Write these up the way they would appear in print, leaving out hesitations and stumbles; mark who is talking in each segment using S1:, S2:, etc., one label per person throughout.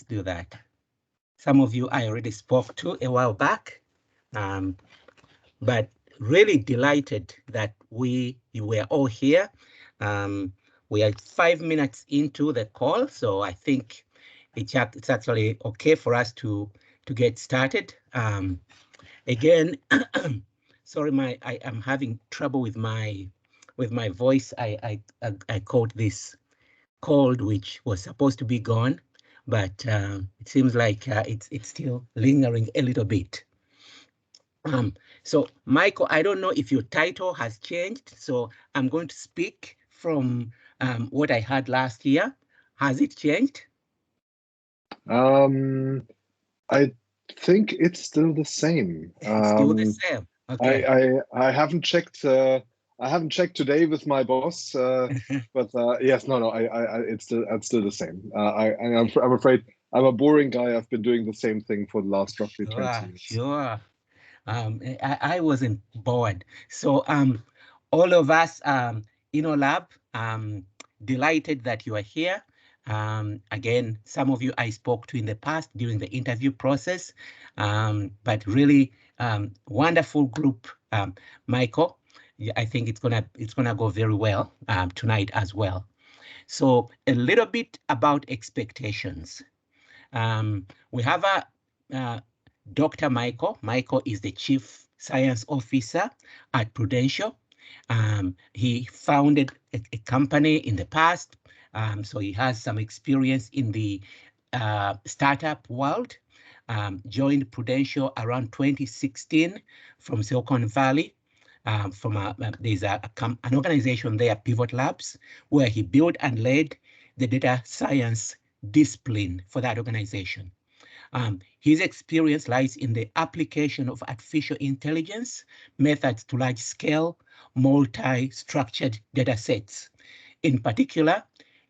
S1: do that. Some of you I already spoke to a while back, but really delighted that you were all here. We are 5 minutes into the call, so I think it's actually okay for us to get started. Again, sorry, I am having trouble with my voice. I caught this cold, which was supposed to be gone, but it seems like it's still lingering a little bit. So Michael, I don't know if your title has changed, so I'm going to speak from what I had last year. Has it changed?
S2: I think it's still the same.
S1: Still the same. Okay.
S2: I haven't checked. I haven't checked today with my boss, but yes, no, it's still the same. I'm afraid I'm a boring guy. I've been doing the same thing for the last roughly 20 years.
S1: Sure. I wasn't bored. So all of us, InnoLab, delighted that you are here. Again, some of you I spoke to in the past during the interview process, but really wonderful group, Michael. I think it's gonna go very well tonight as well. So a little bit about expectations. We have a Dr. Michael. Michael is the Chief Science Officer at Prudential. He founded a company in the past, so he has some experience in the startup world. Joined Prudential around 2016 from Silicon Valley. There's an organization there, Pivot Labs, where he built and led the data science discipline for that organization. His experience lies in the application of artificial intelligence methods to large-scale, multi-structured data sets, in particular,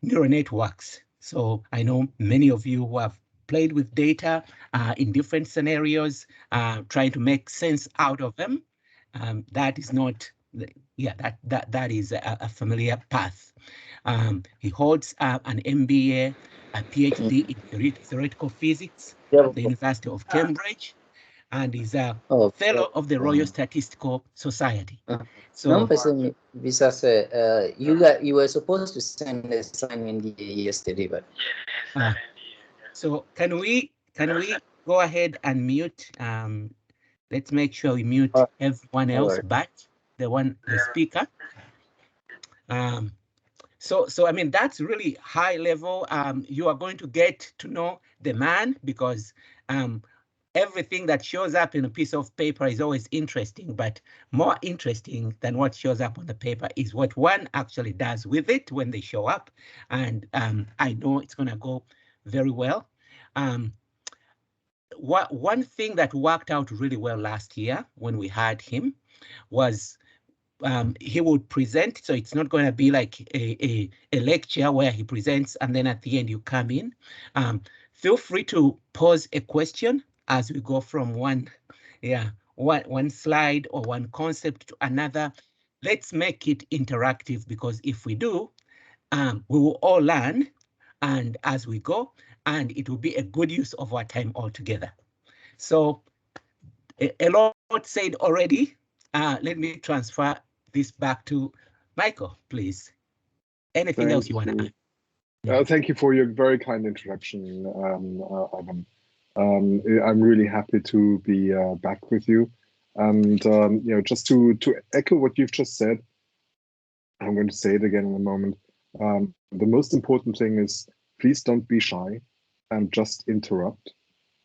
S1: neural networks. So I know many of you who have played with data in different scenarios, trying to make sense out of them. That is not, that is a familiar path. He holds an MBA, a PhD in theoretical physics at the University of Cambridge, and is a fellow of the Royal Statistical Society. So,
S3: bisa you were supposed to send the assignment yesterday, but
S1: so can we go ahead and mute? Let's make sure we mute everyone else but the speaker. So I mean, that's really high level. You are going to get to know the man because everything that shows up in a piece of paper is always interesting, but more interesting than what shows up on the paper is what one actually does with it when they show up. And I know it's going to go very well. One thing that worked out really well last year when we had him was he would present, so it's not going to be like a lecture where he presents and then at the end you come in. Feel free to pose a question as we go from one slide or one concept to another. Let's make it interactive, because if we do, we will all learn and as we go, and it will be a good use of our time altogether. So a lot said already. Let me transfer this back to Michael, please. Anything else you want to
S2: add? Thank you for your very kind introduction, Ivan. I'm really happy to be back with you. And just to echo what you've just said, I'm going to say it again in a moment. The most important thing is, please don't be shy and just interrupt.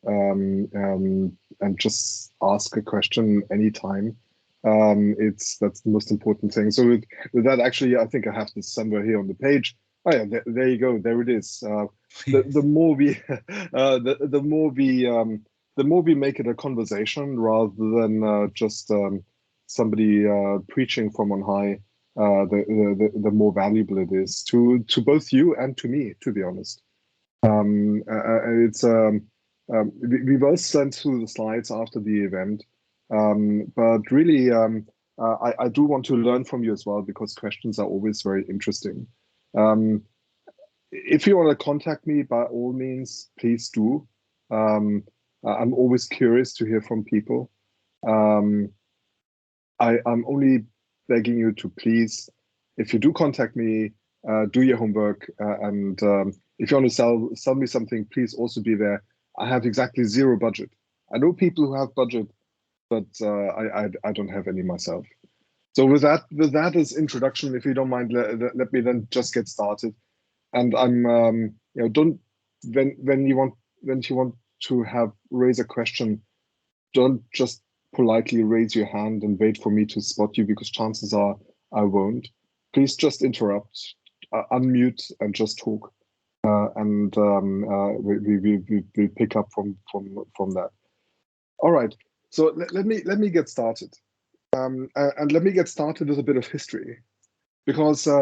S2: And just ask a question anytime. That's the most important thing. So with that, actually, I think I have this somewhere here on the page. Oh yeah, there you go. There it is. The more we the more we make it a conversation rather than just somebody preaching from on high, the more valuable it is to both you and to me, to be honest. It's we both sent through the slides after the event, but really, I do want to learn from you as well, because questions are always very interesting. if you want to contact me, by all means, please do. I'm always curious to hear from people. I'm only begging you to please, if you do contact me, do your homework. And if you want to sell me something, please also be there. I have exactly zero budget. I know people who have budget, but I don't have any myself. So with that as introduction, if you don't mind, let me then just get started. And I'm don't when you want to raise a question, don't just politely raise your hand and wait for me to spot you, because chances are I won't. Please just interrupt, unmute, and just talk, and we pick up from that. All right. So let me get started, and let me get started with a bit of history, because I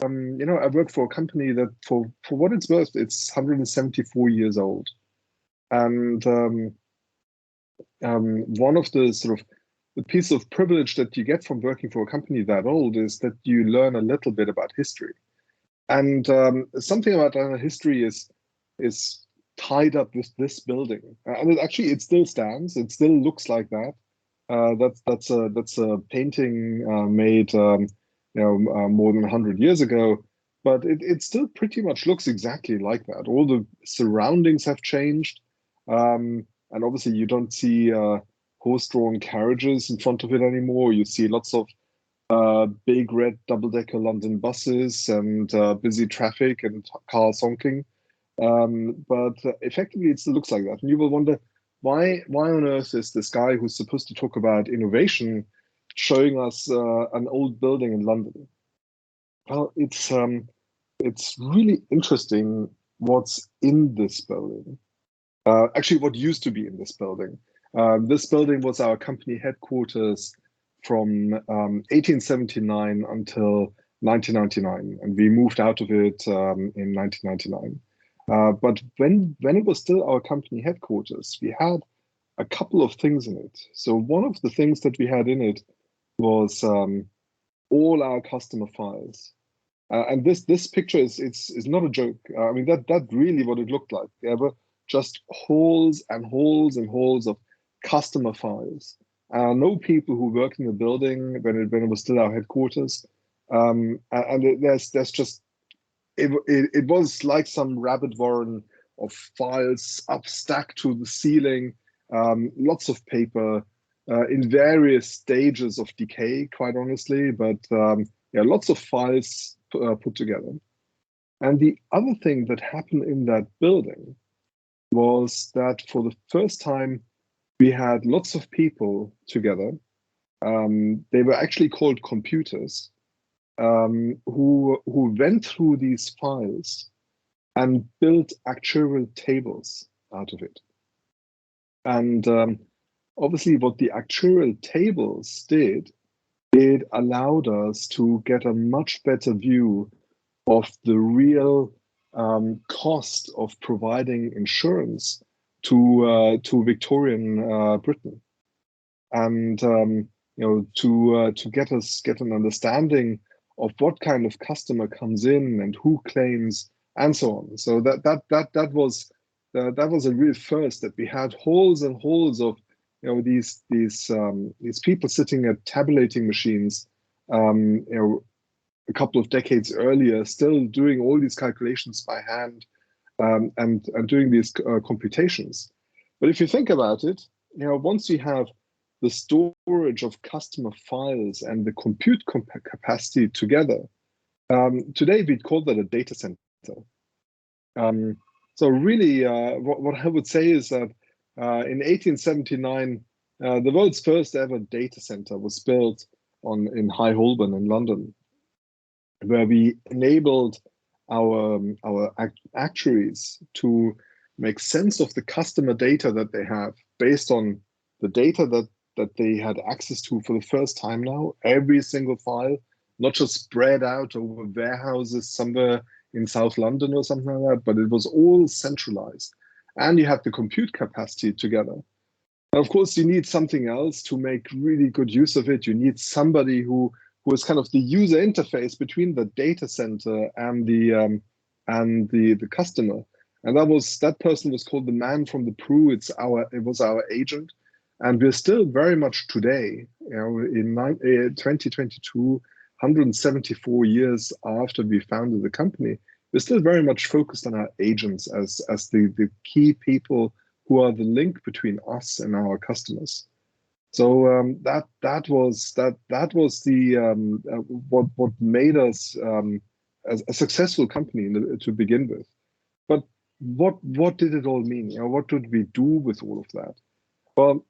S2: work for a company that, for what it's worth, it's 174 years old, and one of the sort of the piece of privilege that you get from working for a company that old is that you learn a little bit about history, and something about history is tied up with this building, and it still stands. It still looks like that. That's a painting made more than 100 years ago, but it still pretty much looks exactly like that. All the surroundings have changed, and obviously you don't see horse-drawn carriages in front of it anymore. You see lots of big red double-decker London buses and busy traffic and cars honking. But effectively, it still looks like that. And you will wonder, why on earth is this guy who's supposed to talk about innovation showing us an old building in London? Well, it's really interesting what's in this building. Actually, what used to be in this building. This building was our company headquarters from 1879 until 1999, and we moved out of it in 1999. But when it was still our company headquarters, we had a couple of things in it. So one of the things that we had in it was all our customer files. And this picture is not a joke. I mean, that really what it looked like. There were just holes and holes and holes of customer files. I know people who worked in the building when it was still our headquarters, and there's just it was like some rabbit warren of files up stacked to the ceiling, lots of paper in various stages of decay, quite honestly, but lots of files put together. And the other thing that happened in that building was that for the first time, we had lots of people together. They were actually called computers, who went through these files and built actuarial tables out of it. And obviously what the actuarial tables did, it allowed us to get a much better view of the real cost of providing insurance to Victorian Britain, and to get an understanding of what kind of customer comes in and who claims and so on. So that was a real first, that we had holes and holes of these people sitting at tabulating machines, a couple of decades earlier, still doing all these calculations by hand, and doing these computations. But if you think about it, once you have the storage of customer files and the compute capacity together, today we'd call that a data center. So really, what I would say is that in 1879, the world's first ever data center was built in High Holborn in London, where we enabled our actuaries to make sense of the customer data that they have based on the data that they had access to for the first time now, every single file, not just spread out over warehouses somewhere in South London or something like that, but it was all centralized. And you have the compute capacity together. And of course, you need something else to make really good use of it. You need somebody who is kind of the user interface between the data center and the and the customer. And that person was called the man from the Peru. It was our agent. And we're still very much today, in 2022, 174 years after we founded the company, we're still very much focused on our agents as the key people who are the link between us and our customers. So that was the what made us a successful company to begin with. But what did it all mean? What did we do with all of that? Well,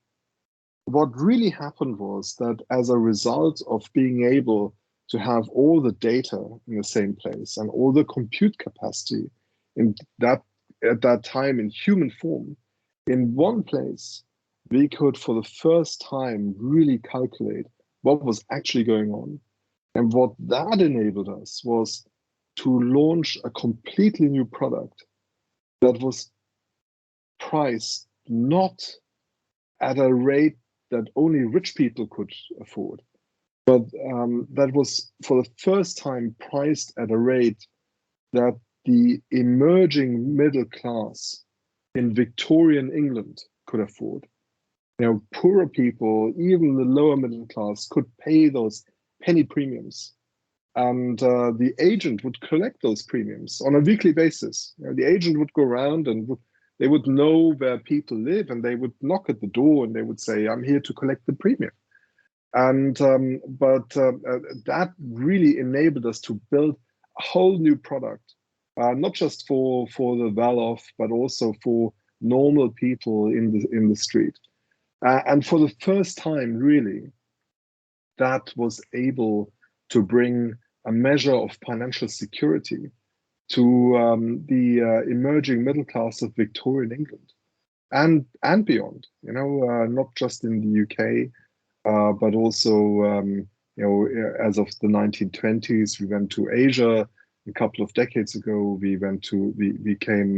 S2: what really happened was that as a result of being able to have all the data in the same place and all the compute capacity at that time in human form in one place, we could for the first time really calculate what was actually going on. And what that enabled us was to launch a completely new product that was priced not at a rate that only rich people could afford, but that was for the first time priced at a rate that the emerging middle class in Victorian England could afford. Poorer people, even the lower middle class, could pay those penny premiums. And the agent would collect those premiums on a weekly basis. The agent would go around and they would know where people live, and they would knock at the door and they would say, "I'm here to collect the premium." And that really enabled us to build a whole new product, not just for the well-off, but also for normal people in the street. And for the first time, really, that was able to bring a measure of financial security to the emerging middle class of Victorian England and beyond. Not just in the UK, but also as of the 1920s, we went to Asia. A couple of decades ago, we came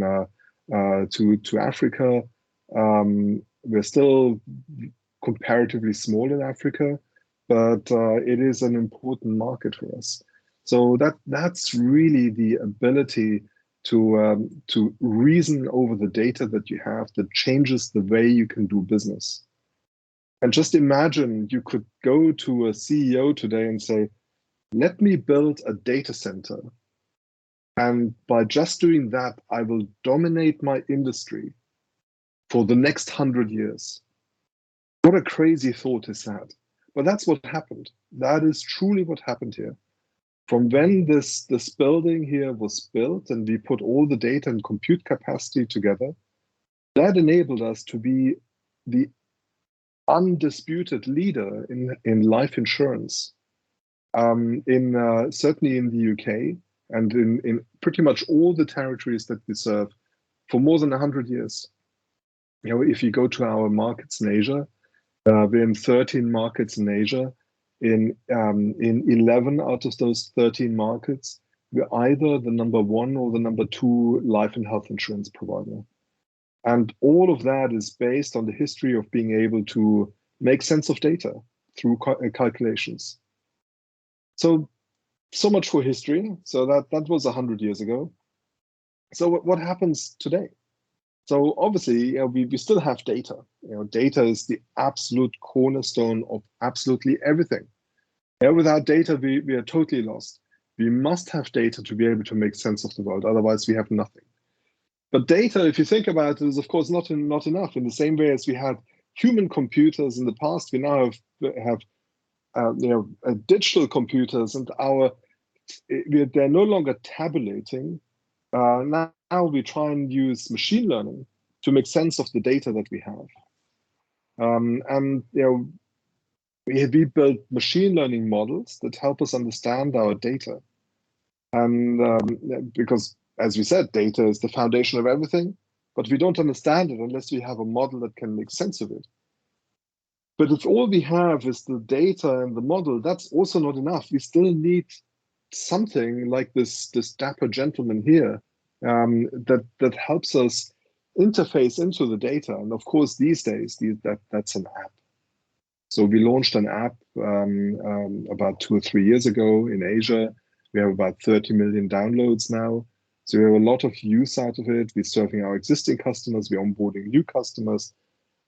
S2: to Africa. We're still comparatively small in Africa, but it is an important market for us. So that's really the ability to reason over the data that you have that changes the way you can do business. And just imagine you could go to a CEO today and say, "Let me build a data center. And by just doing that, I will dominate my industry for the next 100 years." What a crazy thought is that? But that's what happened. That is truly what happened here. From when this building here was built and we put all the data and compute capacity together, that enabled us to be the undisputed leader in life insurance, certainly in the UK and in pretty much all the territories that we serve for more than 100 years. If you go to our markets in Asia, we're in 13 markets in Asia. In 11 out of those 13 markets, we're either the number 1 or the number 2 life and health insurance provider. And all of that is based on the history of being able to make sense of data through calculations. So much for history. So that was 100 years ago. So what happens today? So obviously, we still have data. Data is the absolute cornerstone of absolutely everything. Without data, we are totally lost. We must have data to be able to make sense of the world. Otherwise, we have nothing. But data, if you think about it, is of course not enough. In the same way as we had human computers in the past, we now have digital computers, and they're no longer tabulating. Now we try and use machine learning to make sense of the data that we have. We built machine learning models that help us understand our data. And because, as we said, data is the foundation of everything, but we don't understand it unless we have a model that can make sense of it. But if all we have is the data and the model, that's also not enough. We still need something like this dapper gentleman here that helps us interface into the data. And of course, these days, that's an app. So we launched an app about 2 or 3 years ago in Asia. We have about 30 million downloads now. So we have a lot of use out of it. We're serving our existing customers. We're onboarding new customers.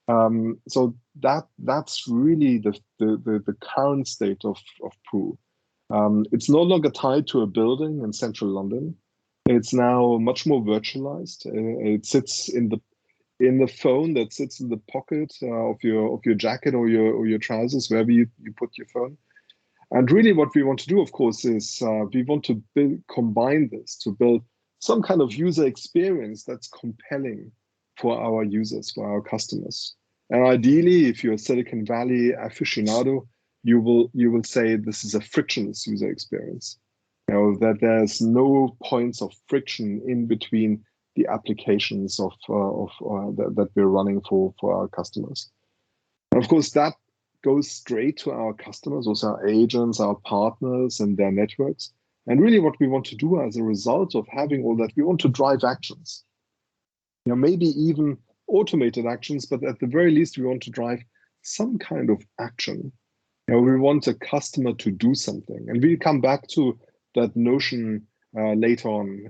S2: So that's really the current state of Proof. It's no longer tied to a building in central London. It's now much more virtualized. It sits in the phone that sits in the pocket of your jacket or your trousers, wherever you put your phone. And really, what we want to do, of course, is we want to combine this to build some kind of user experience that's compelling for our users, for our customers. And ideally, if you're a Silicon Valley aficionado, you will say this is a frictionless user experience. You know, that there's no points of friction in between the applications that we're running for our customers. And of course, that goes straight to our customers, also our agents, our partners, and their networks. And really what we want to do as a result of having all that, we want to drive actions. You know, maybe even automated actions, but at the very least, we want to drive some kind of action. You know, we want a customer to do something. And we'll come back to that notion later on.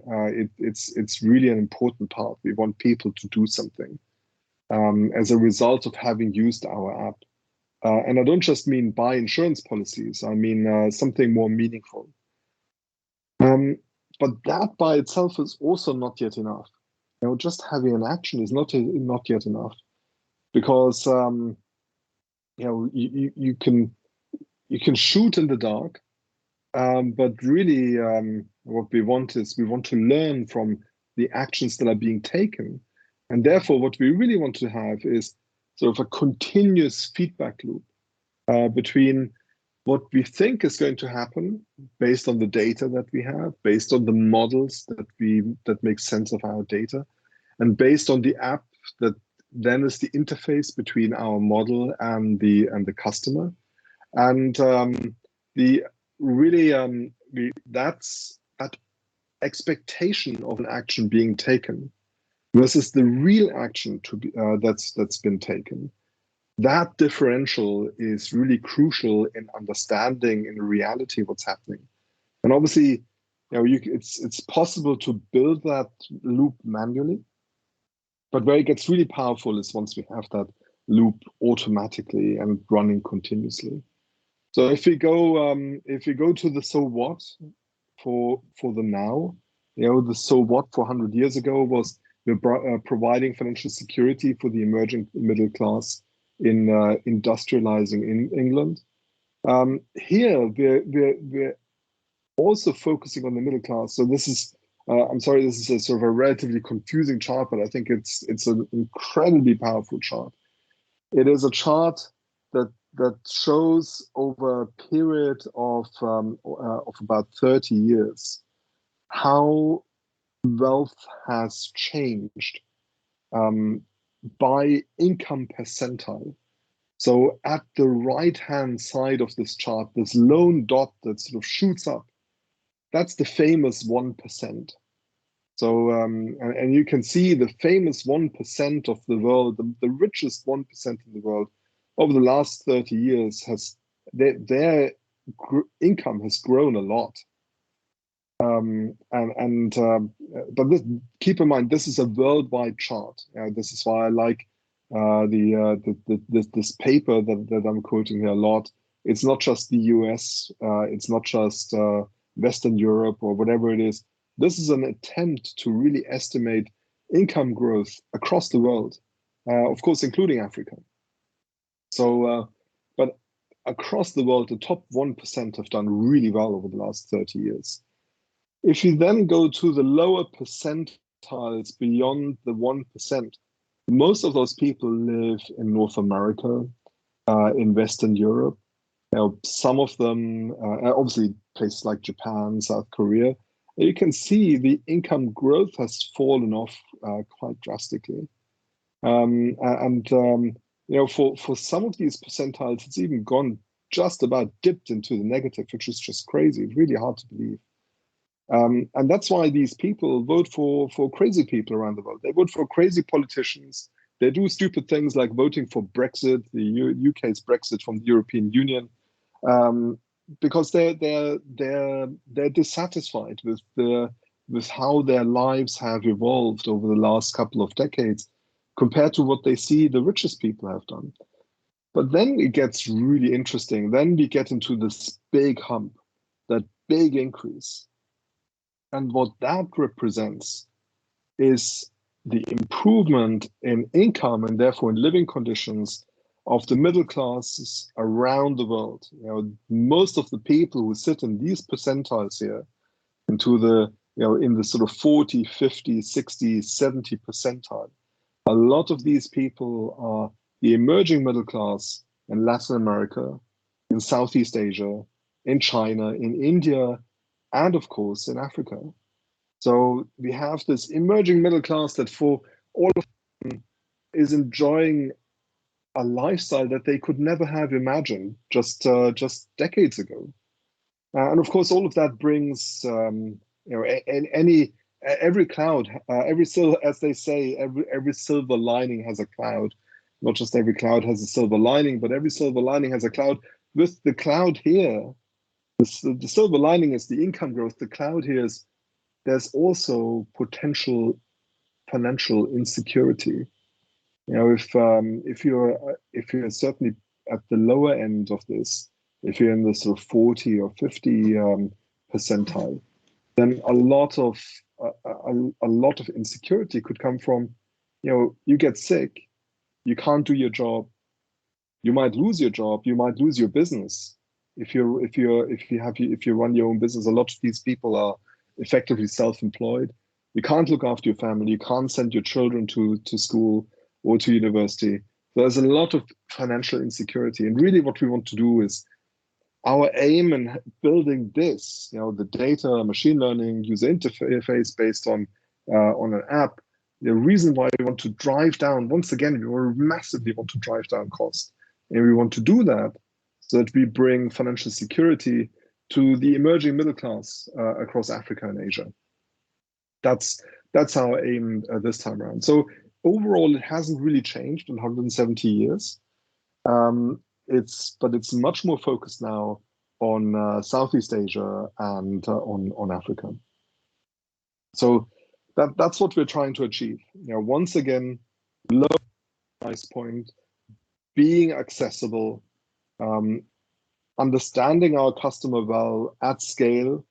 S2: It's really an important part. We want people to do something as a result of having used our app. And I don't just mean buy insurance policies. I mean something more meaningful. But that by itself is also not yet enough. You know, just having an action is not yet enough, because you know, you can shoot in the dark, but really what we want is we want to learn from the actions that are being taken, and therefore what we really want to have is sort of a continuous feedback loop between what we think is going to happen based on the data that we have, based on the models that make sense of our data, and based on the app that then is the interface between our model and the customer. And that's that expectation of an action being taken versus the real action that's been taken. That differential is really crucial in understanding in reality what's happening. And obviously, you know, it's possible to build that loop manually, but where it gets really powerful is once we have that loop automatically and running continuously. So if we go to the so what for the now, you know, the so what for 100 years ago was we're providing financial security for the emerging middle class in industrializing in England. Here we're also focusing on the middle class. So this is I'm sorry, this is a sort of a relatively confusing chart, but I think it's an incredibly powerful chart. It is a chart that shows over a period of about 30 years how wealth has changed by income percentile. So at the right-hand side of this chart, this lone dot that sort of shoots up, that's the famous 1%. So, and you can see the famous 1% of the world, the richest 1% in the world, over the last 30 years their income has grown a lot. But keep in mind, this is a worldwide chart. This is why I like this paper that I'm quoting here a lot. It's not just the US, it's not just Western Europe or whatever it is. This is an attempt to really estimate income growth across the world, of course, including Africa. So, but across the world, the top 1% have done really well over the last 30 years. If you then go to the lower percentiles beyond the 1%, most of those people live in North America, in Western Europe. You know, some of them, obviously places like Japan, South Korea. You can see the income growth has fallen off quite drastically. You know, for some of these percentiles, it's even gone just about dipped into the negative, which is just crazy. It's really hard to believe. And that's why these people vote for crazy people around the world. They vote for crazy politicians. They do stupid things like voting for Brexit, the UK's Brexit from the European Union, because they're dissatisfied with with how their lives have evolved over the last couple of decades compared to what they see the richest people have done. But then it gets really interesting. Then we get into this big hump, that big increase. And what that represents is the improvement in income and therefore in living conditions of the middle classes around the world. You know, most of the people who sit in these percentiles here, into the, you know, in the sort of 40, 50, 60, 70 percentile, a lot of these people are the emerging middle class in Latin America, in Southeast Asia, in China, in India, and of course in Africa. So we have this emerging middle class that for all of them is enjoying a lifestyle that they could never have imagined just decades ago. And of course, all of that brings, you know, every cloud, every silver, as they say, every silver lining has a cloud. Not just every cloud has a silver lining, but every silver lining has a cloud. With the cloud here, the silver lining is the income growth. The cloud here is there's also potential financial insecurity. You know, if you're certainly at the lower end of this, if you're in the sort of 40 or 50 percentile, then a lot of insecurity could come from, you know, you get sick, you can't do your job, you might lose your job, you might lose your business. If you run your own business, a lot of these people are effectively self-employed. You can't look after your family, you can't send your children to school or to university. There's a lot of financial insecurity. And really what we want to do is our aim in building this, you know, the data, machine learning, user interface based on an app, the reason why we want to drive down, once again, we massively want to drive down cost. And we want to do that so that we bring financial security to the emerging middle class across Africa and Asia. That's our aim this time around. So overall, it hasn't really changed in 170 years. It's much more focused now on Southeast Asia and on Africa. So that's what we're trying to achieve. You know, once again, low price point, being accessible, understanding our customer well at scale,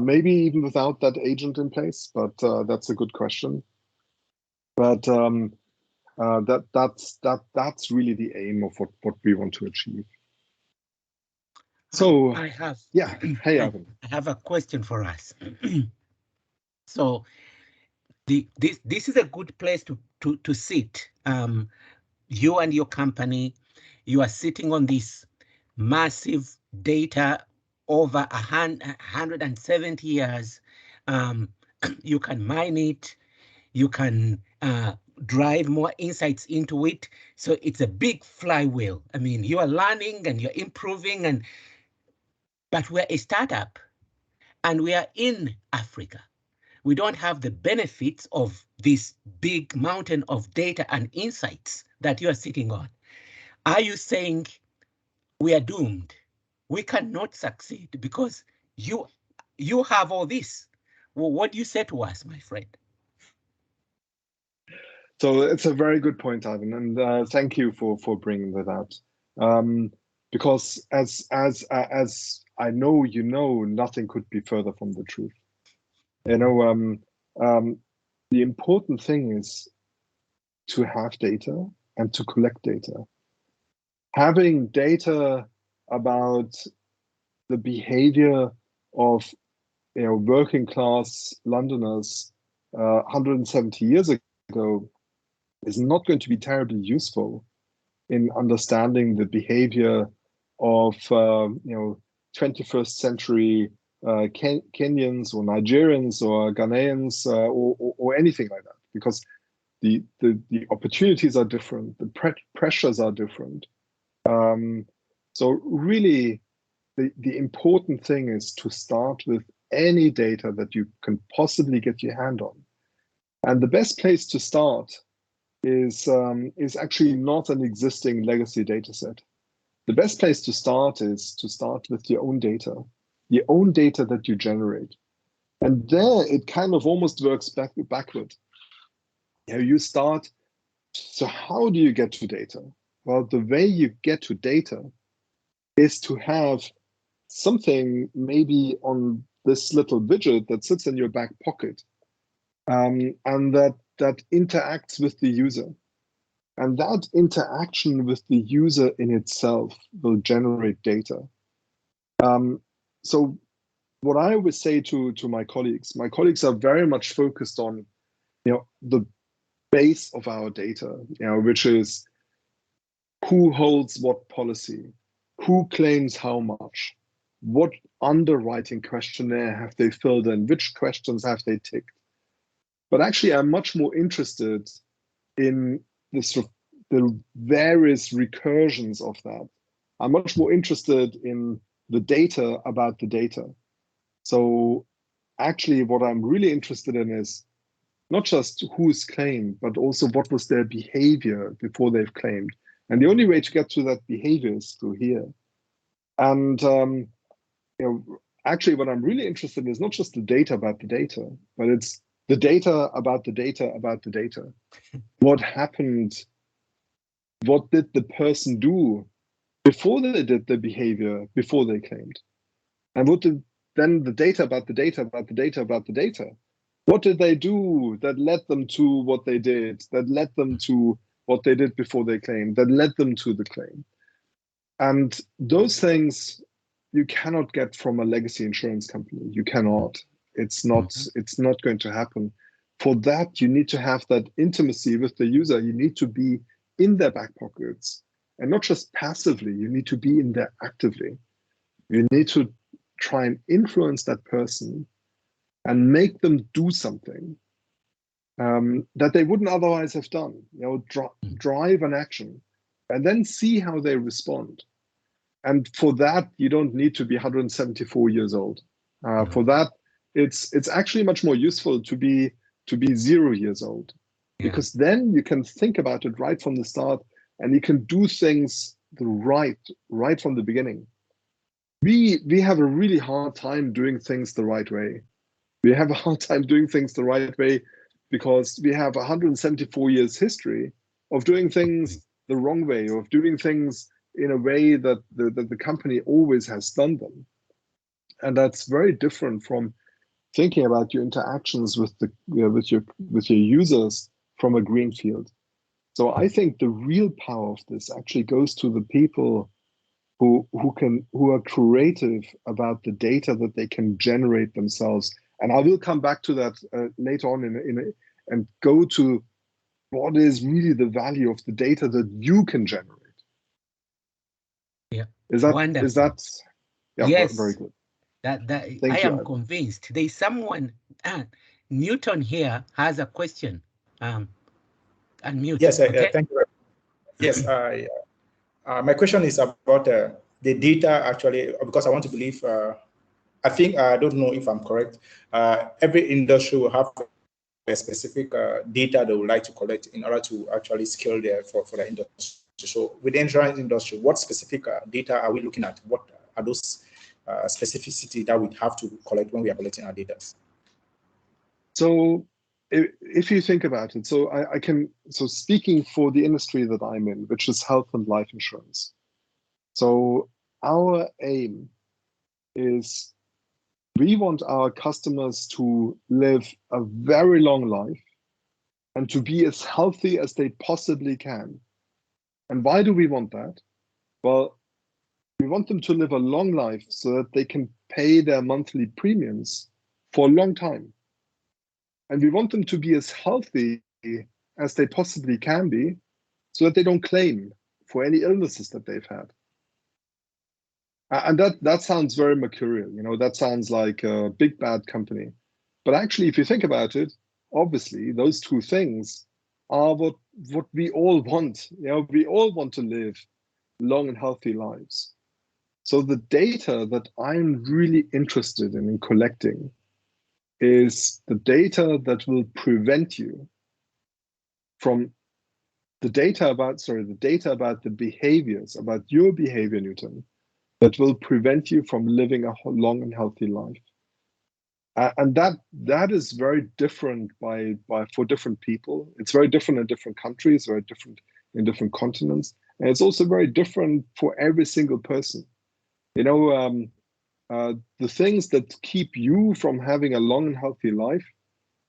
S2: maybe even without that agent in place, but that's a good question. But that's really the aim of what we want to achieve. So
S1: I have,
S2: yeah, hey Ivan.
S1: I have a question for us. So this is a good place to sit. You and your company, you are sitting on this massive data over 170 years. You can mine it, you can drive more insights into it. So it's a big flywheel. I mean, you are learning and you're improving, but we're a startup and we are in Africa. We don't have the benefits of this big mountain of data and insights that you are sitting on. Are you saying we are doomed? We cannot succeed because you have all this. Well, what do you say to us, my friend?
S2: So it's a very good point, Ivan, and thank you for bringing that out. Because as I know, you know, nothing could be further from the truth. You know, the important thing is to have data and to collect data. Having data about the behavior of, you know, working class Londoners 170 years ago is not going to be terribly useful in understanding the behavior of you know, 21st century Kenyans or Nigerians or Ghanaians or anything like that, because the opportunities are different, the pressures are different. So really, the important thing is to start with any data that you can possibly get your hand on. And the best place to start is actually not an existing legacy data set. The best place to start is to start with your own data that you generate. And there it kind of almost works backward. You start, so how do you get to data? Well, the way you get to data is to have something maybe on this little widget that sits in your back pocket, and that interacts with the user. And that interaction with the user in itself will generate data. So what I always say to my colleagues are very much focused on, the base of our data, which is who holds what policy, who claims how much, what underwriting questionnaire have they filled in, which questions have they ticked. But actually, I'm much more interested in the various recursions of that. I'm much more interested in the data about the data. So actually, what I'm really interested in is not just who's claimed, but also what was their behavior before they've claimed. And the only way to get to that behavior is through here. And actually, what I'm really interested in is not just the data about the data, but it's the data about the data about the data. What happened? What did the person do before they did the behavior, before they claimed? And what did then the data about the data about the data about the data? What did they do that led them to what they did, that led them to what they did before they claimed, that led them to the claim? And those things you cannot get from a legacy insurance company. You cannot. It's not going to happen. For that, you need to have that intimacy with the user. You need to be in their back pockets, and not just passively. You need to be in there actively. You need to try and influence that person and make them do something that they wouldn't otherwise have done. Drive an action, and then see how they respond. And for that, you don't need to be 174 years old. For that, it's actually much more useful to be 0 years old, because then you can think about it right from the start, and you can do things right from the beginning. We have a really hard time doing things the right way. We have a hard time doing things the right way because we have 174 years history of doing things the wrong way, of doing things in a way that the company always has done them. And that's very different from thinking about your interactions with your users from a green field. So I think the real power of this actually goes to the people who are creative about the data that they can generate themselves. And I will come back to that later on and go to what is really the value of the data that you can generate.
S1: Yeah.
S2: Is that
S1: wonderful?
S2: Is that yeah,
S1: yes.
S2: Very good.
S1: I am convinced. There's someone, Newton here has a question. Unmute.
S4: Yes,
S1: okay?
S4: Thank you. Yes, my question is about the data actually, because I want to believe, I think, I don't know if I'm correct, every industry will have a specific data they would like to collect in order to actually scale there for the industry. So with the insurance industry, what specific data are we looking at? What are those specificity that we have to collect when we are collecting our data?
S2: So if you think about it, so speaking for the industry that I'm in, which is health and life insurance. So our aim is we want our customers to live a very long life and to be as healthy as they possibly can. And why do we want that? Well, we want them to live a long life so that they can pay their monthly premiums for a long time. And we want them to be as healthy as they possibly can be so that they don't claim for any illnesses that they've had. And that sounds very mercurial, that sounds like a big bad company. But actually, if you think about it, obviously those two things are what we all want. We all want to live long and healthy lives. So the data that I'm really interested in collecting is the data that will prevent you from the data about the behaviors, about your behavior, Newton, that will prevent you from living a long and healthy life. And that is very different for different people. It's very different in different countries, very different in different continents, and it's also very different for every single person. You know, the things that keep you from having a long and healthy life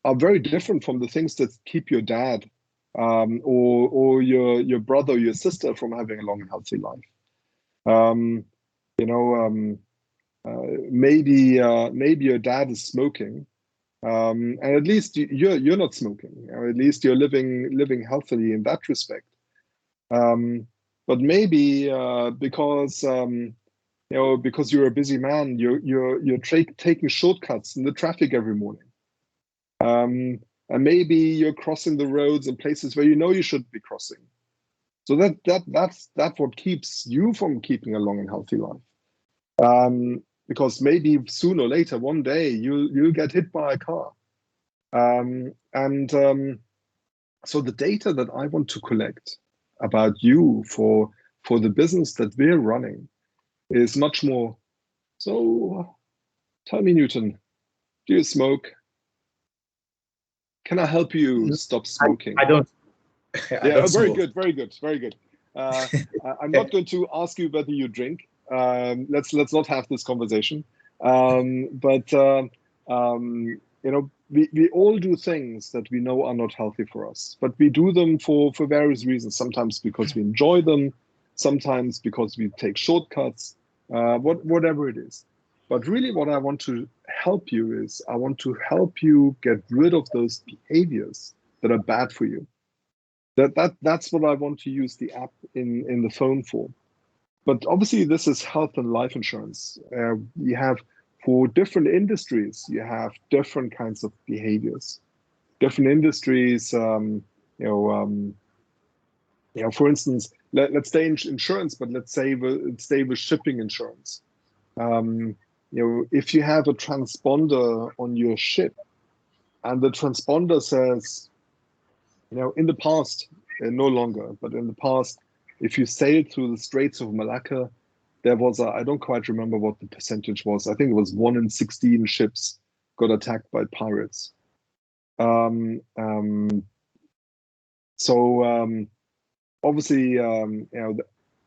S2: are very different from the things that keep your dad or your brother or your sister from having a long and healthy life. You know, maybe your dad is smoking, and at least you're not smoking, or at least you're living healthily in that respect. But maybe because you know, because you're a busy man, you're taking shortcuts in the traffic every morning. And maybe you're crossing the roads in places where you know you shouldn't be crossing. So that's what keeps you from keeping a long and healthy life. Because maybe sooner or later, one day, you'll get hit by a car. So the data that I want to collect about you for the business that we're running is much more. So tell me, Newton, do you smoke? Can I help you stop smoking?
S4: I don't.
S2: Yeah, very smoke. Good, very good, very good. I'm not going to ask you whether you drink. Let's not have this conversation. But you know, we all do things that we know are not healthy for us, but we do them for various reasons. Sometimes because we enjoy them, sometimes because we take shortcuts, whatever it is. But really what I want to help you is, I want to help you get rid of those behaviors that are bad for you. That's what I want to use the app in the phone for. But obviously this is health and life insurance. You have, for different industries, you have different kinds of behaviors. Different industries, you know, for instance, let's stay in insurance, but let's stay with shipping insurance. You know, if you have a transponder on your ship, and the transponder says, you know, in the past, no longer, but in the past, if you sailed through the Straits of Malacca, there was I don't quite remember what the percentage was. I think it was 1 in 16 ships got attacked by pirates. So obviously, you know,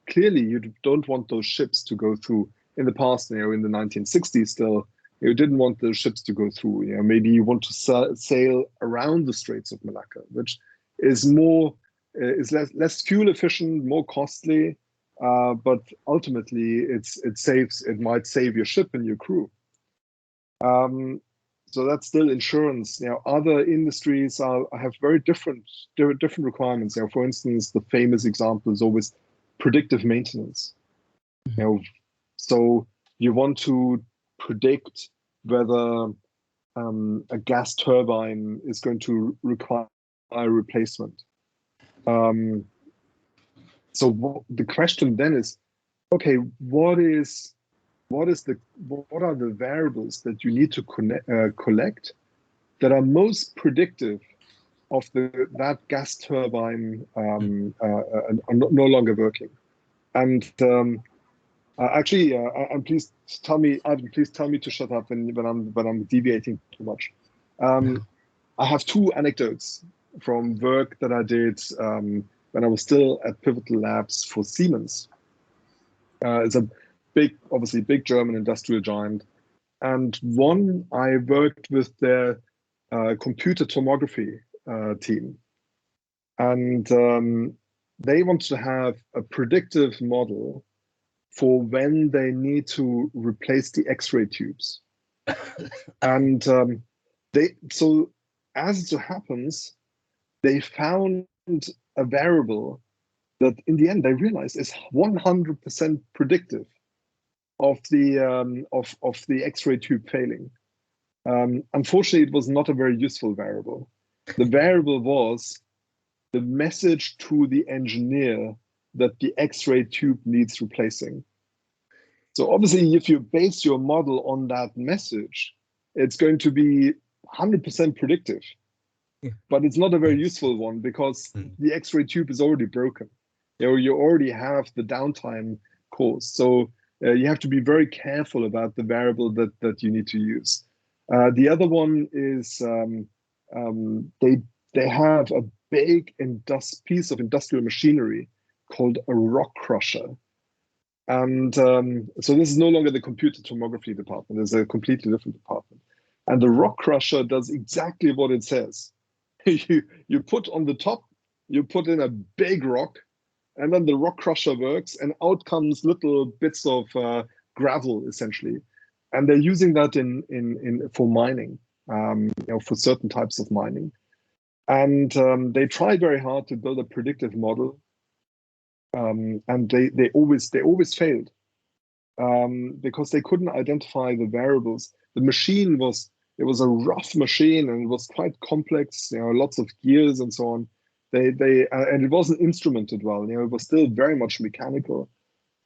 S2: clearly you don't want those ships to go through. In the past, you know, in the 1960s, still, you didn't want the ships to go through. You know, maybe you want to sail around the Straits of Malacca, which is less fuel efficient, more costly, but ultimately it might save your ship and your crew. So that's still insurance. You know, other industries have very different requirements. You know, for instance, the famous example is always predictive maintenance. You know, so you want to predict whether a gas turbine is going to require a replacement. So the question then is, okay, what are the variables that you need to collect that are most predictive of that gas turbine no longer working? And actually, and please tell me, Ivan, please tell me to shut up when I'm deviating too much. I have two anecdotes from work that I did when I was still at Pivotal Labs for Siemens. It's a obviously big German industrial giant. And one, I worked with their computer tomography team. And they want to have a predictive model for when they need to replace the X-ray tubes. And so as it so happens, they found a variable that in the end they realized is 100% predictive of the X-ray tube failing. Unfortunately, it was not a very useful variable. The variable was the message to the engineer that the X-ray tube needs replacing. So obviously, if you base your model on that message, it's going to be 100% predictive. Yeah. But it's not a very useful one because the X-ray tube is already broken. You already have the downtime caused. So you have to be very careful about the variable that you need to use. The other one is they have a big piece of industrial machinery called a rock crusher. And so this is no longer the computer tomography department. It's a completely different department. And the rock crusher does exactly what it says. you put on the top, you put in a big rock, and then the rock crusher works, and out comes little bits of gravel, essentially. And they're using that for mining, for certain types of mining. And they try very hard to build a predictive model, and they always failed because they couldn't identify the variables. The machine was a rough machine, and it was quite complex. Lots of gears and so on. And it wasn't instrumented well. It was still very much mechanical.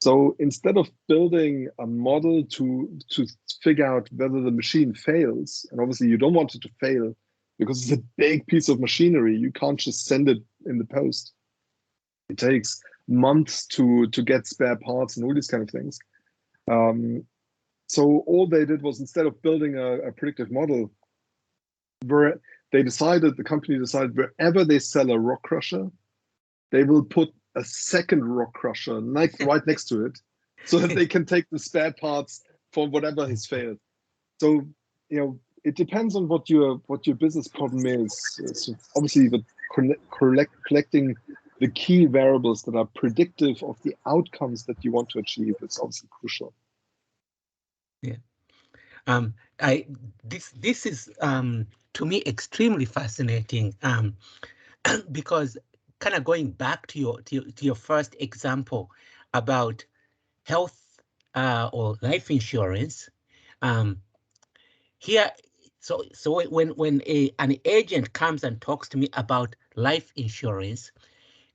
S2: So instead of building a model to figure out whether the machine fails, and obviously you don't want it to fail because it's a big piece of machinery, you can't just send it in the post. It takes months to get spare parts and all these kind of things. So all they did was, instead of building a predictive model, the company decided wherever they sell a rock crusher, they will put a second rock crusher right next to it, so that they can take the spare parts for whatever has failed. So it depends on what your business problem is. So obviously, collecting the key variables that are predictive of the outcomes that you want to achieve is obviously crucial.
S1: Yeah. This is to me extremely fascinating, because kind of going back to your first example about health or life insurance, here. So when an agent comes and talks to me about life insurance,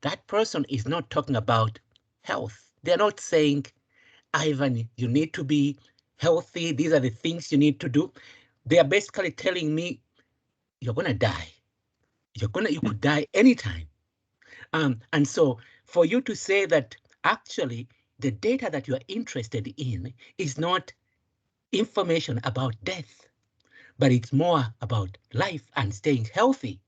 S1: that person is not talking about health. They're not saying, Ivan, you need to be healthy. These are the things you need to do. They are basically telling me, you're gonna die. You could die anytime. And so for you to say that actually the data that you are interested in is not information about death, but it's more about life and staying healthy.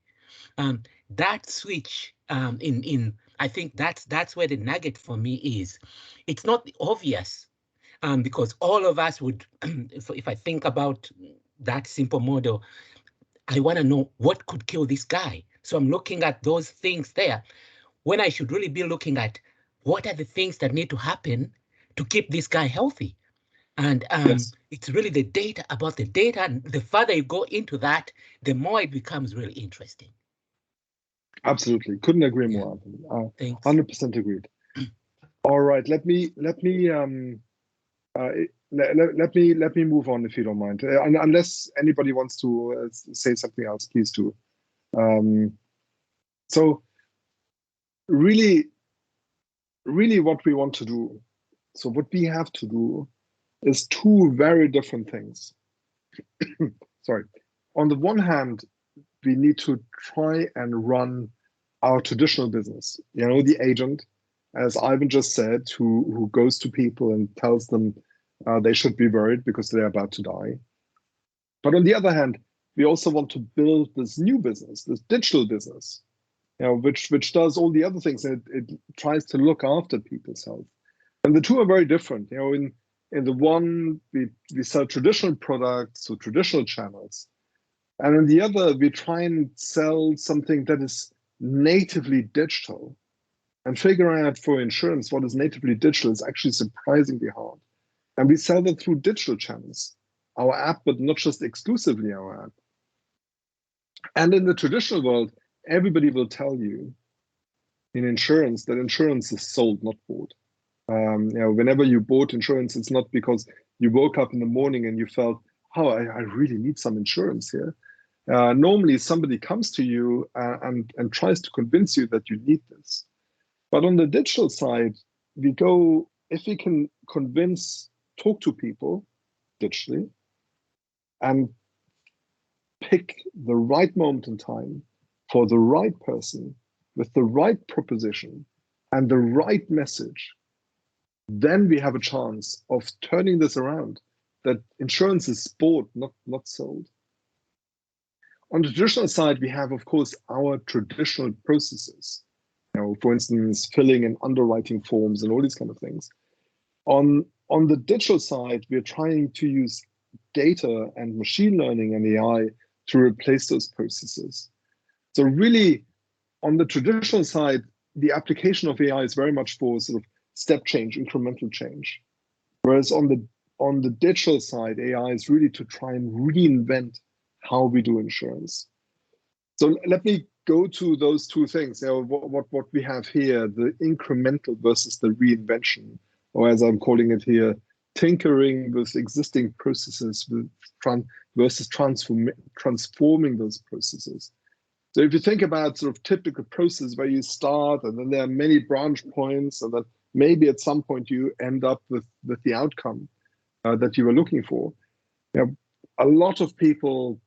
S1: That switch I think that's where the nugget for me is. It's not obvious, because all of us would, if I think about that simple model, I want to know what could kill this guy. So I'm looking at those things there, when I should really be looking at what are the things that need to happen to keep this guy healthy. And
S2: Yes.
S1: it's really the data about the data. And the further you go into that, the more it becomes really interesting.
S2: Absolutely, couldn't agree more.
S1: Thanks.
S2: 100% agreed. All right, let me move on, if you don't mind. Unless anybody wants to say something else, please do. So really what we want to do, so what we have to do is two very different things. Sorry. On the one hand, we need to try and run our traditional business. The agent, as Ivan just said, who goes to people and tells them they should be worried because they're about to die. But on the other hand, we also want to build this new business, this digital business, which does all the other things. It tries to look after people's health. And the two are very different. In the one, we sell traditional products to traditional channels. And in the other, we try and sell something that is natively digital. And figuring out for insurance what is natively digital is actually surprisingly hard. And we sell that through digital channels, our app, but not just exclusively our app. And in the traditional world, everybody will tell you in insurance that insurance is sold, not bought. Whenever you bought insurance, it's not because you woke up in the morning and you felt, oh, I really need some insurance here. Normally, somebody comes to you and tries to convince you that you need this. But on the digital side, we go, if we can talk to people digitally and pick the right moment in time for the right person with the right proposition and the right message, then we have a chance of turning this around, that insurance is bought, not sold. On the traditional side, we have, of course, our traditional processes. For instance, filling and underwriting forms and all these kind of things. On the digital side, we're trying to use data and machine learning and AI to replace those processes. So really, on the traditional side, the application of AI is very much for sort of step change, incremental change. Whereas on the digital side, AI is really to try and reinvent how we do insurance. So let me go to those two things. What we have here, the incremental versus the reinvention, or as I'm calling it here, tinkering with existing processes versus transforming those processes. So if you think about sort of typical process where you start and then there are many branch points and then maybe at some point you end up with the outcome that you were looking for. A lot of people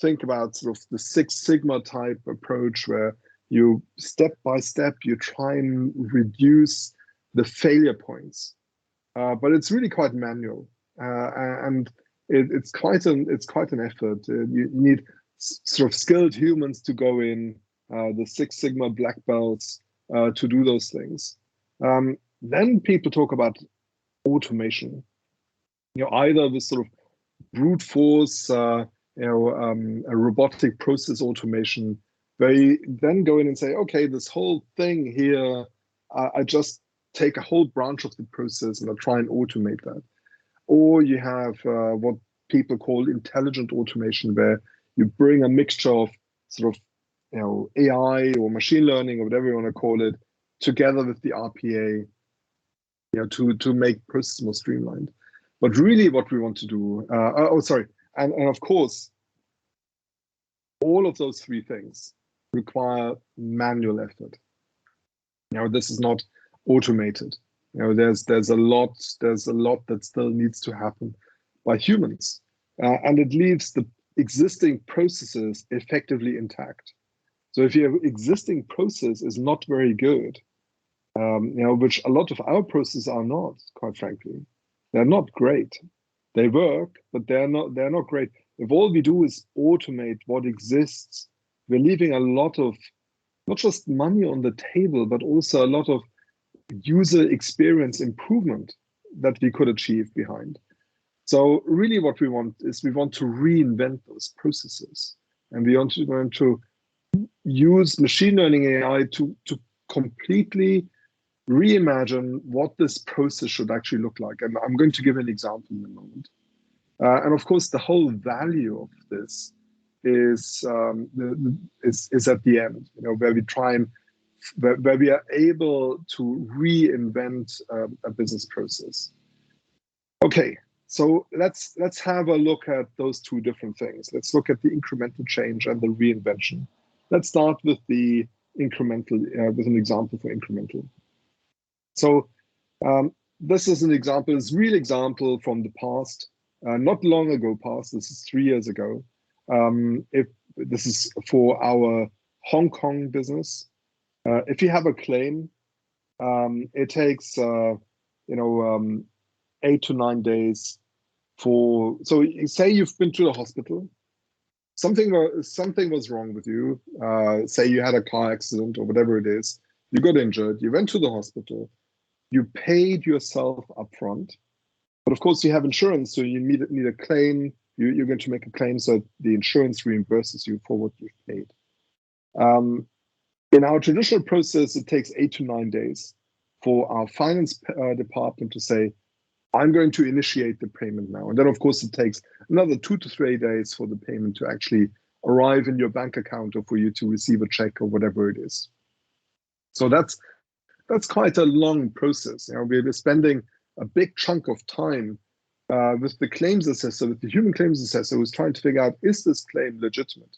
S2: think about sort of the Six Sigma type approach where you step by step, you try and reduce the failure points. But it's really quite manual and it's quite an effort. You need sort of skilled humans to go in, the Six Sigma black belts to do those things. Then people talk about automation, either with sort of brute force, a robotic process automation, where you then go in and say, okay, this whole thing here, I just take a whole branch of the process and I try and automate that. Or you have what people call intelligent automation, where you bring a mixture of sort of AI or machine learning or whatever you want to call it together with the RPA, to make process more streamlined. But really what we want to do, and of course, all of those three things require manual effort. This is not automated. There's a lot that still needs to happen by humans, and it leaves the existing processes effectively intact. So if your existing process is not very good, which a lot of our processes are not, quite frankly, they're not great. They work, but they're not great. If all we do is automate what exists, we're leaving a lot of not just money on the table, but also a lot of user experience improvement that we could achieve behind. So really what we want is we want to reinvent those processes. And we want to use machine learning AI to completely reimagine what this process should actually look like. And I'm going to give an example in a moment. And of course, the whole value of this is at the end, where we try and where we are able to reinvent a business process. Okay, so let's have a look at those two different things. Let's look at the incremental change and the reinvention. Let's start with the incremental, with an example for incremental. So this is an example, it's a real example from the past, not long ago past, this is 3 years ago. If this is for our Hong Kong business. If you have a claim, it takes 8 to 9 days for. So say you've been to the hospital, something was wrong with you. Say you had a car accident or whatever it is. You got injured. You went to the hospital. You paid yourself upfront, but of course you have insurance, so you need a claim. You're going to make a claim, so the insurance reimburses you for what you've paid. In our traditional process, it takes 8 to 9 days for our finance department to say, I'm going to initiate the payment now. And then, of course, it takes another 2 to 3 days for the payment to actually arrive in your bank account or for you to receive a check or whatever it is. So that's quite a long process. We're spending a big chunk of time with the claims assessor, with the human claims assessor, who's trying to figure out, is this claim legitimate?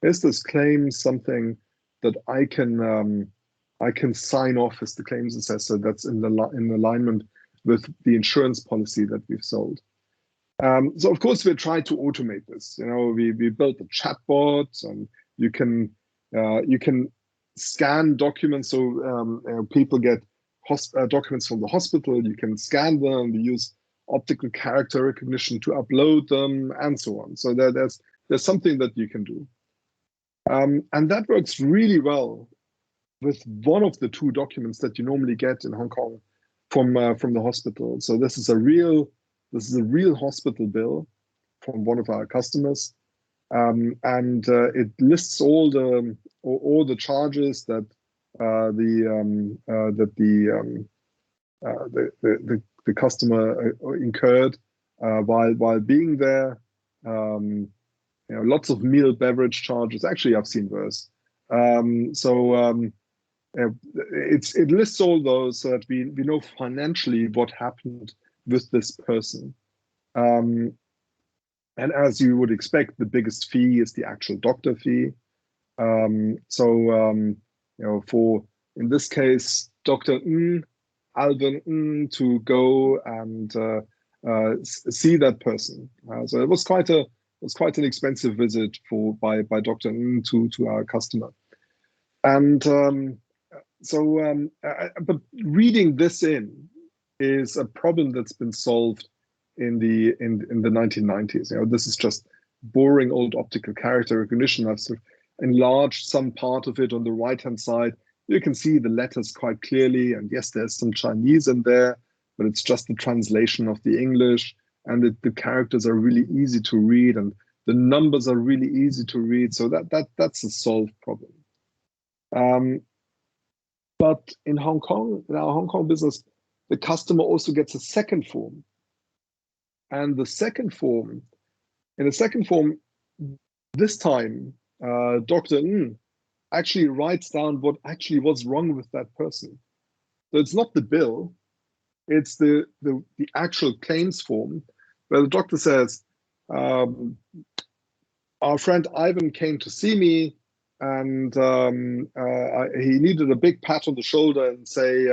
S2: Is this claim something that I can sign off as the claims assessor that's in alignment with the insurance policy that we've sold? So of course we're trying to automate this. We built a chatbot, and you can scan documents, so people get documents from the hospital. You can scan them. We use optical character recognition to upload them, and so on. So there's something that you can do. And that works really well with one of the two documents that you normally get in Hong Kong from the hospital. So this is a real hospital bill from one of our customers, and it lists all the charges that the customer incurred while being there. Lots of meal beverage charges. Actually, I've seen worse. It lists all those so that we know financially what happened with this person. And as you would expect, the biggest fee is the actual doctor fee. For, in this case, Dr. Alvin to go and see that person. So it was quite an expensive visit by Dr. to our customer. And but reading this in is a problem that's been solved in the 1990s. This is just boring old optical character recognition. I've sort of enlarged some part of it on the right-hand side. You can see the letters quite clearly, and yes, there's some Chinese in there, but it's just the translation of the English, and the characters are really easy to read, and the numbers are really easy to read. So that's a solved problem. But in Hong Kong, in our Hong Kong business, the customer also gets a second form. And in the second form, this time, Dr. Ng actually writes down what actually was wrong with that person. So it's not the bill, it's the actual claims form, where the doctor says, our friend Ivan came to see me, and he needed a big pat on the shoulder and say,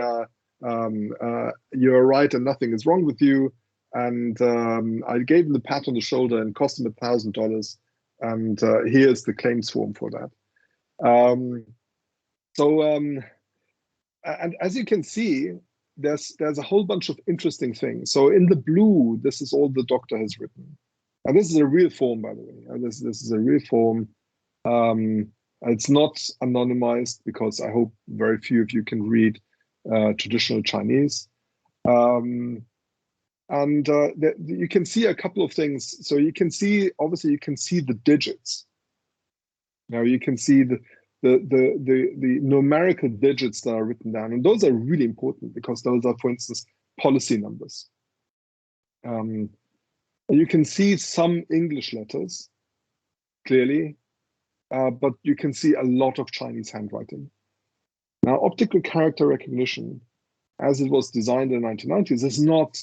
S2: you're right and nothing is wrong with you. And I gave him the pat on the shoulder and cost him $1,000. And here's the claims form for that. And as you can see, there's a whole bunch of interesting things. So in the blue, this is all the doctor has written. And this is a real form, by the way. This is a real form. It's not anonymized because I hope very few of you can read traditional Chinese. You can see a couple of things. So you can see, obviously, you can see the digits. Now you can see the numerical digits that are written down, and those are really important because those are, for instance, policy numbers. You can see some English letters clearly, but you can see a lot of Chinese handwriting. Now, optical character recognition, as it was designed in the 1990s, has not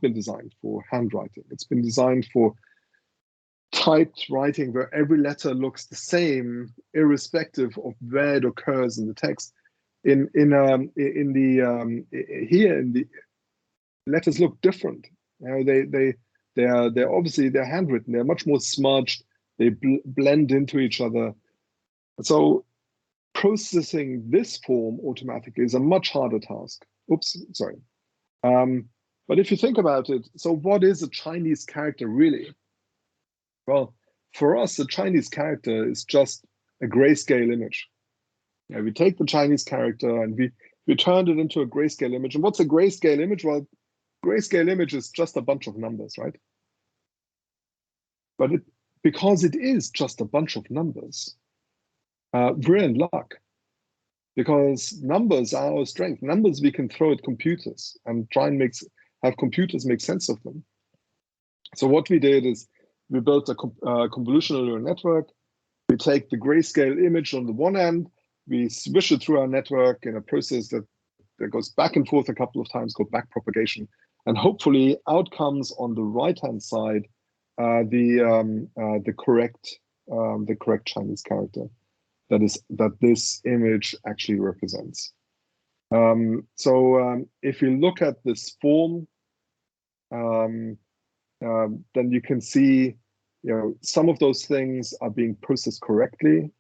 S2: been designed for handwriting. It's been designed for typed writing where every letter looks the same, irrespective of where it occurs in the text. Here in the letters look different. They're obviously they're handwritten. They're much more smudged. They blend into each other. So processing this form automatically is a much harder task. Oops, sorry. But if you think about it, so what is a Chinese character really? Well, for us, a Chinese character is just a grayscale image. We take the Chinese character and we turned it into a grayscale image. And what's a grayscale image? Well, grayscale image is just a bunch of numbers, right? But because it is just a bunch of numbers, we're in luck. Because numbers are our strength. Numbers we can throw at computers and try and have computers make sense of them. So what we did is we built a convolutional neural network. We take the grayscale image on the one end, we swish it through our network in a process that goes back and forth a couple of times, called backpropagation, and hopefully out comes on the right-hand side the correct Chinese character that this image actually represents. If you look at this form, then you can see, some of those things are being processed correctly.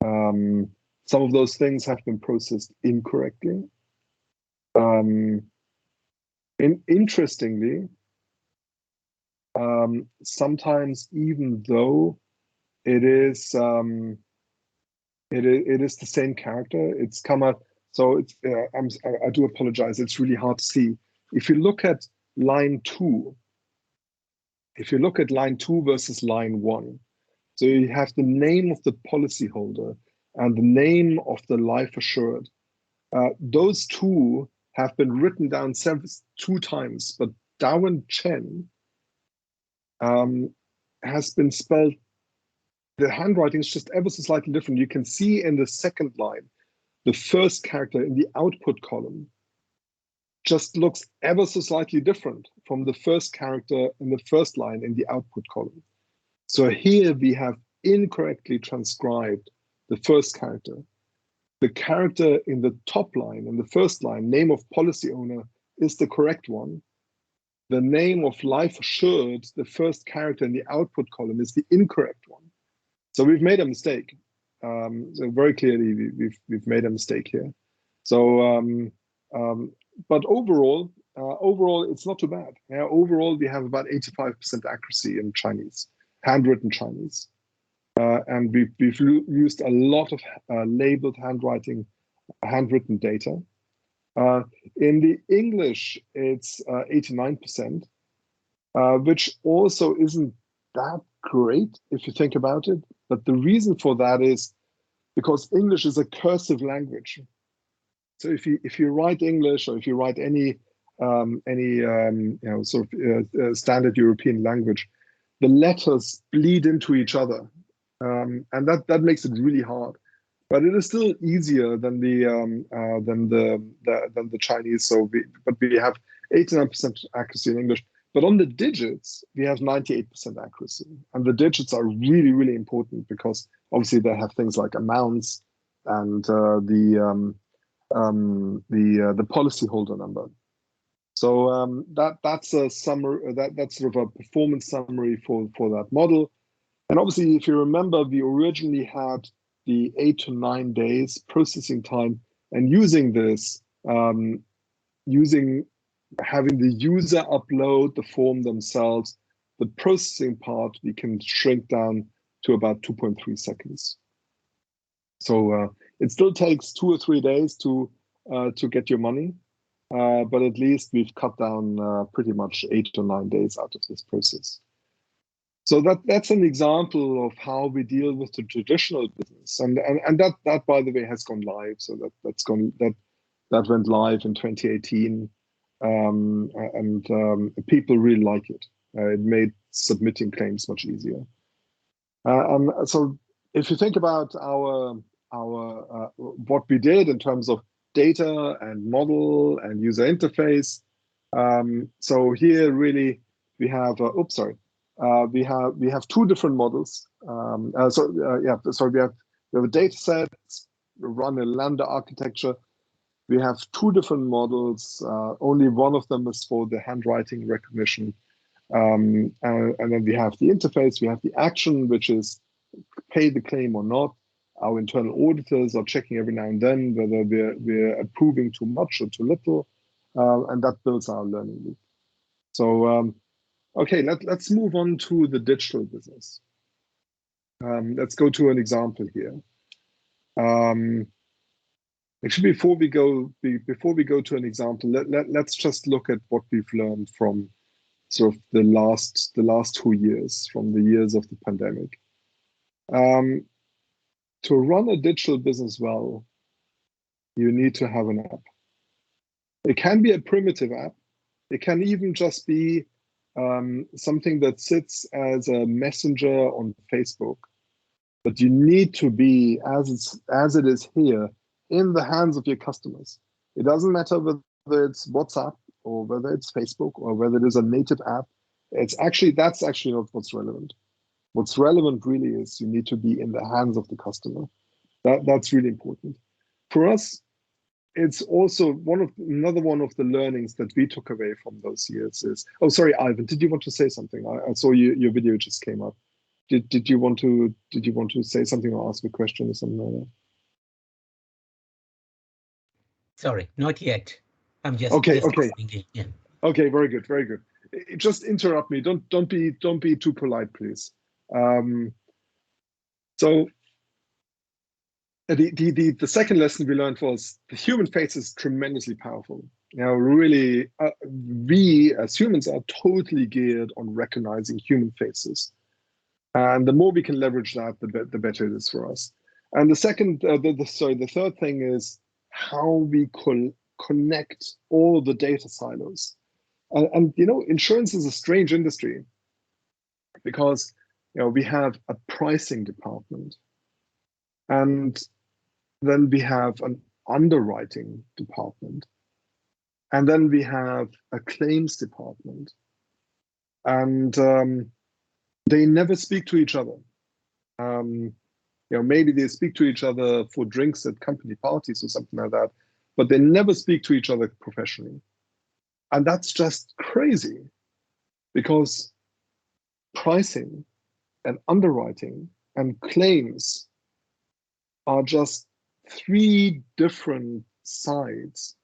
S2: Some of those things have been processed incorrectly. Interestingly, sometimes even though it is It is the same character. It's come out. So it's I do apologize. It's really hard to see. If you look at line 2, if you look at line 2 versus line 1, so you have the name of the policyholder and the name of the life assured. Those two have been written down 2 times, but Dawen Chen has been spelled, the handwriting is just ever so slightly different. You can see in the second line, the first character in the output column just looks ever so slightly different from the first character in the first line in the output column. So here we have incorrectly transcribed the first character. The character in the top line, in the first line, name of policy owner, is the correct one. The name of life assured, the first character in the output column, is the incorrect one. So we've made a mistake. So very clearly, we've made a mistake here. So, but overall, it's not too bad. Yeah, overall, we have about 85% accuracy in Chinese, handwritten Chinese. And we've used a lot of labeled handwritten data. In the English, it's 89%, which also isn't that great if you think about it. But the reason for that is because English is a cursive language. So if you write English, or if you write any standard European language, the letters bleed into each other. And that makes it really hard, but it is still easier than the Chinese. So we have 89% accuracy in English, but on the digits we have 98% accuracy, and the digits are really, really important because obviously they have things like amounts and the policyholder number. So that's a summary. That's sort of a performance summary for that model. And obviously, if you remember, we originally had the 8 to 9 days processing time, and using this, having the user upload the form themselves, the processing part we can shrink down to about 2.3 seconds. So it still takes 2 or 3 days to get your money, but at least we've cut down pretty much 8 to 9 days out of this process. So that's an example of how we deal with the traditional business, and that by the way has gone live. So that went live in 2018, and people really like it. It made submitting claims much easier. So if you think about our what we did in terms of data and model and user interface, so here really we have we have 2 different models. We have a data set, run a Lambda architecture. We have 2 different models. Only one of them is for the handwriting recognition. And then we have the interface. We have the action, which is pay the claim or not. Our internal auditors are checking every now and then whether we're approving too much or too little. And that builds our learning loop. So, okay, let's move on to the digital business. Let's go to an example here. Actually, before we go to an example, let's just look at what we've learned from sort of the last 2 years, from the years of the pandemic. To run a digital business well, you need to have an app. It can be a primitive app. It can even just be something that sits as a messenger on Facebook, but you need to be, as it is here, in the hands of your customers. It doesn't matter whether it's WhatsApp or whether it's Facebook or whether it is a native app. That's actually not what's relevant. What's relevant really is you need to be in the hands of the customer. That's really important. For us, it's also another one of the learnings that we took away from those years is, oh, sorry, Ivan, did you want to say something? I saw your video just came up. Did you want to say something or ask a question or something like that?
S1: Sorry, not yet. I'm just
S2: okay.
S1: Yeah.
S2: Okay, very good. Just interrupt me. Don't be too polite, please. So The second lesson we learned was the human face is tremendously powerful. Really, we as humans are totally geared on recognizing human faces. And the more we can leverage that, the better it is for us. And the third thing is how we connect all the data silos. And insurance is a strange industry because we have a pricing department, and then we have an underwriting department, and then we have a claims department, and they never speak to each other. Maybe they speak to each other for drinks at company parties or something like that, but they never speak to each other professionally. And that's just crazy, because pricing and underwriting and claims are just three different sides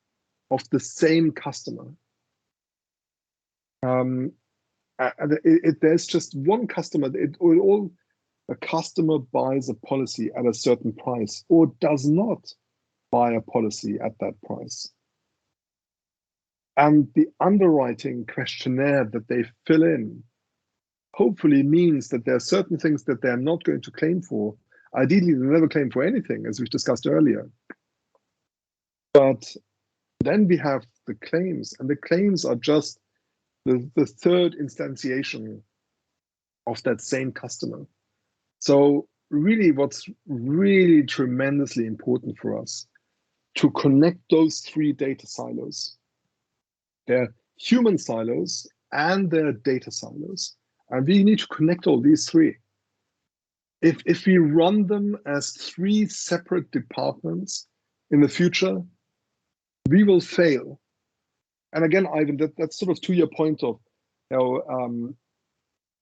S2: of the same customer. There's just one customer. A customer buys a policy at a certain price or does not buy a policy at that price. And the underwriting questionnaire that they fill in hopefully means that there are certain things that they're not going to claim for. Ideally, they never claim for anything, as we've discussed earlier. But then we have the claims, and the claims are just the third instantiation of that same customer. So really, what's really tremendously important for us to connect those three data silos. They're human silos and they're data silos. And we need to connect all these three. If we run them as three separate departments in the future, we will fail. And again, Ivan, that's sort of to your point of,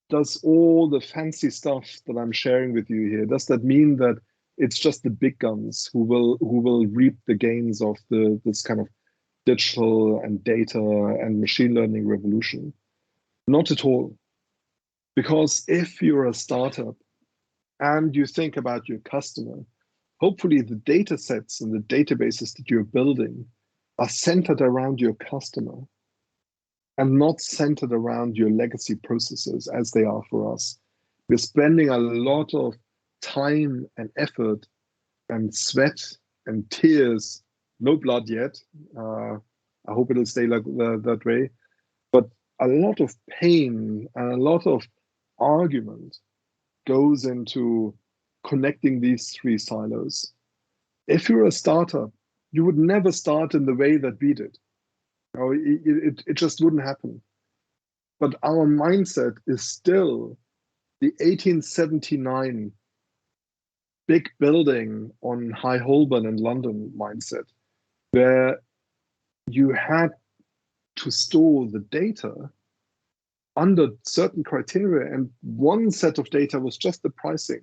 S2: does all the fancy stuff that I'm sharing with you here, does that mean that it's just the big guns who will reap the gains of this kind of digital and data and machine learning revolution? Not at all. Because if you're a startup and you think about your customer, hopefully the data sets and the databases that you're building are centered around your customer and not centered around your legacy processes as they are for us. We're spending a lot of time and effort and sweat and tears, no blood yet. I hope it'll stay like that way. But a lot of pain and a lot of argument goes into connecting these three silos. If you're a startup, you would never start in the way that we did. It just wouldn't happen. But our mindset is still the 1879 big building on High Holborn in London mindset, where you had to store the data under certain criteria, and one set of data was just the pricing,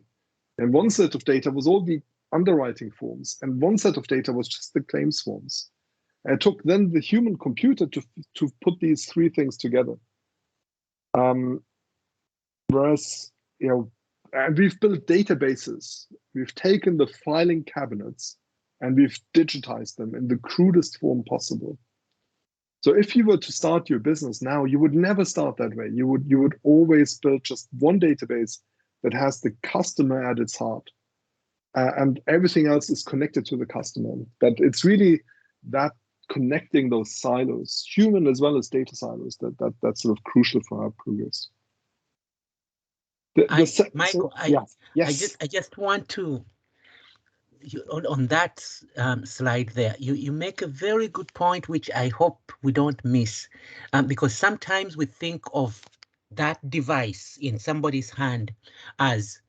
S2: and one set of data was all the underwriting forms, and one set of data was just the claims forms. And it took then the human computer to put these three things together. Whereas, and we've built databases, we've taken the filing cabinets and we've digitized them in the crudest form possible. So if you were to start your business now, you would never start that way. You would always build just one database that has the customer at its heart, and everything else is connected to the customer. But it's really that connecting those silos, human as well as data silos, that's sort of crucial for our progress.
S1: Michael,
S2: yes.
S1: I just want to, on that slide there, you make a very good point, which I hope we don't miss, because sometimes we think of that device in somebody's hand as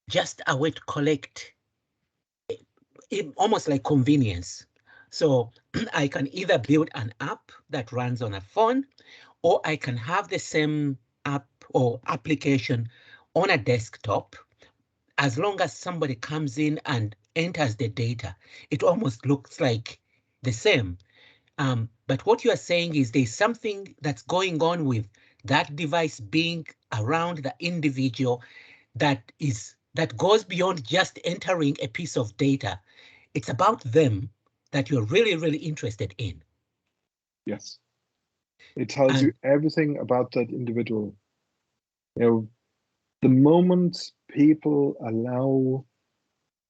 S1: just a way to collect, almost like convenience. So I can either build an app that runs on a phone, or I can have the same app or application on a desktop. As long as somebody comes in and enters the data, it almost looks like the same. But what you are saying is there's something that's going on with that device being around the individual that is that goes beyond just entering a piece of data. It's about them that you're really, really interested in.
S2: Yes. It tells you everything about that individual. You know, the moment people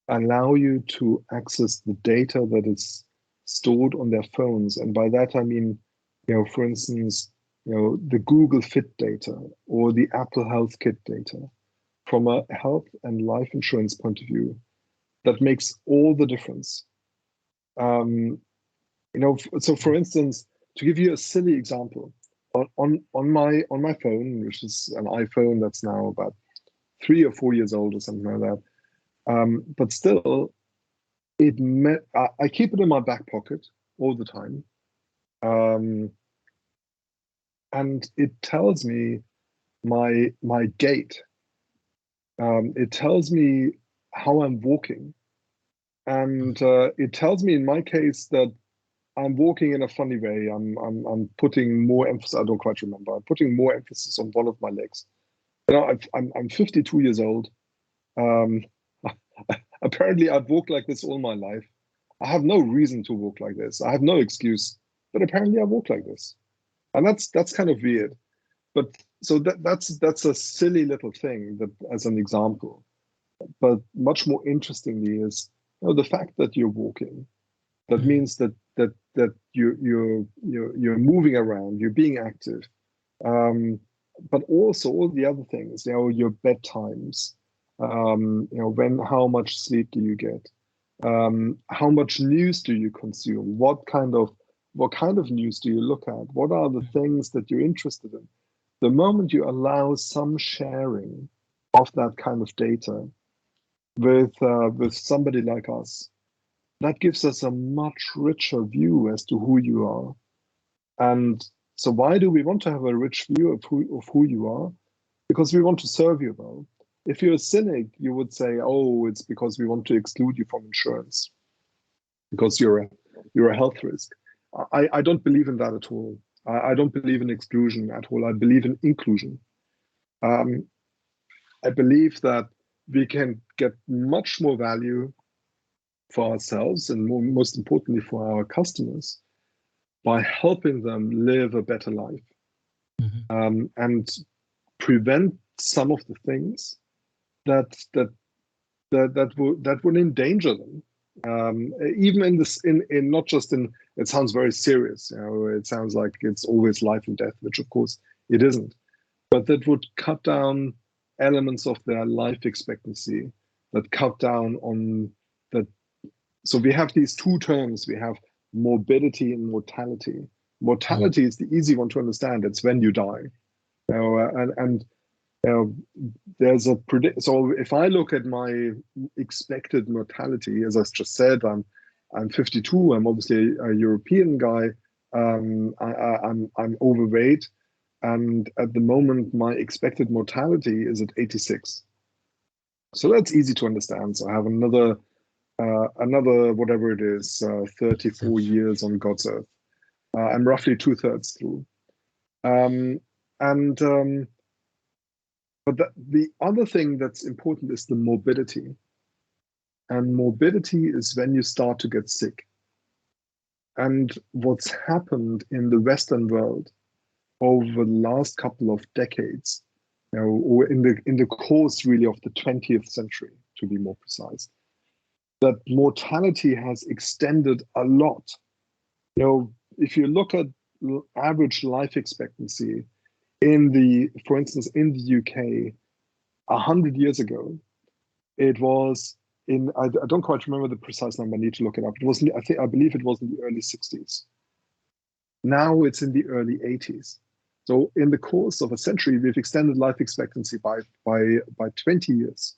S2: allow you to access the data that is stored on their phones, and by that I mean, you know, for instance, you know, the Google Fit data or the Apple Health Kit data, from a health and life insurance point of view, that makes all the difference. You know, so for instance, to give you a silly example, on my phone, which is an iPhone that's now about 3 or 4 years old or something like that, but still, I keep it in my back pocket all the time, and it tells me my gait. It tells me how I'm walking, and it tells me in my case that I'm walking in a funny way. I'm putting more emphasis. I don't quite remember. I'm putting more emphasis on one of my legs. You know, I'm 52 years old. Um, apparently, I've walked like this all my life. I have no reason to walk like this. I have no excuse, but apparently I walk like this, and that's kind of weird. But so that's a silly little thing that as an example. But much more interestingly is, you know, the fact that you're walking. That means that you're moving around, you're being active, but also all the other things. You know, your bedtimes. You know, how much sleep do you get? How much news do you consume? What kind of news do you look at? What are the things that you're interested in? The moment you allow some sharing of that kind of data with somebody like us, that gives us a much richer view as to who you are. And so why do we want to have a rich view of who you are? Because we want to serve you well. If you're a cynic, you would say, oh, it's because we want to exclude you from insurance because you're a health risk. I don't believe in that at all. I don't believe in exclusion at all. I believe in inclusion. I believe that we can get much more value for ourselves and most importantly for our customers by helping them live a better life, and prevent some of the things that would endanger them. Even in not just in, it sounds very serious, you know, it sounds like it's always life and death, which of course it isn't, but that would cut down elements of their life expectancy, that cut down on that. So we have these two terms. We have morbidity and mortality. Mortality is the easy one to understand. It's when you die. You know, and you know, there's a so if I look at my expected mortality, as I just said, I'm 52. I'm obviously a European guy. I'm overweight, and at the moment my expected mortality is at 86. So that's easy to understand. So I have another whatever it is, 34 years on God's earth. I'm roughly 2/3 through. But the other thing that's important is the morbidity. And morbidity is when you start to get sick. And what's happened in the Western world over the last couple of decades, you know, or in the course really of the 20th century, to be more precise, that mortality has extended a lot. You know, if you look at average life expectancy for instance, in the UK, 100 years ago, it was I don't quite remember the precise number. I need to look it up. It was, I believe it was in the early 60s. Now it's in the early 80s. So in the course of a century, we've extended life expectancy by 20 years,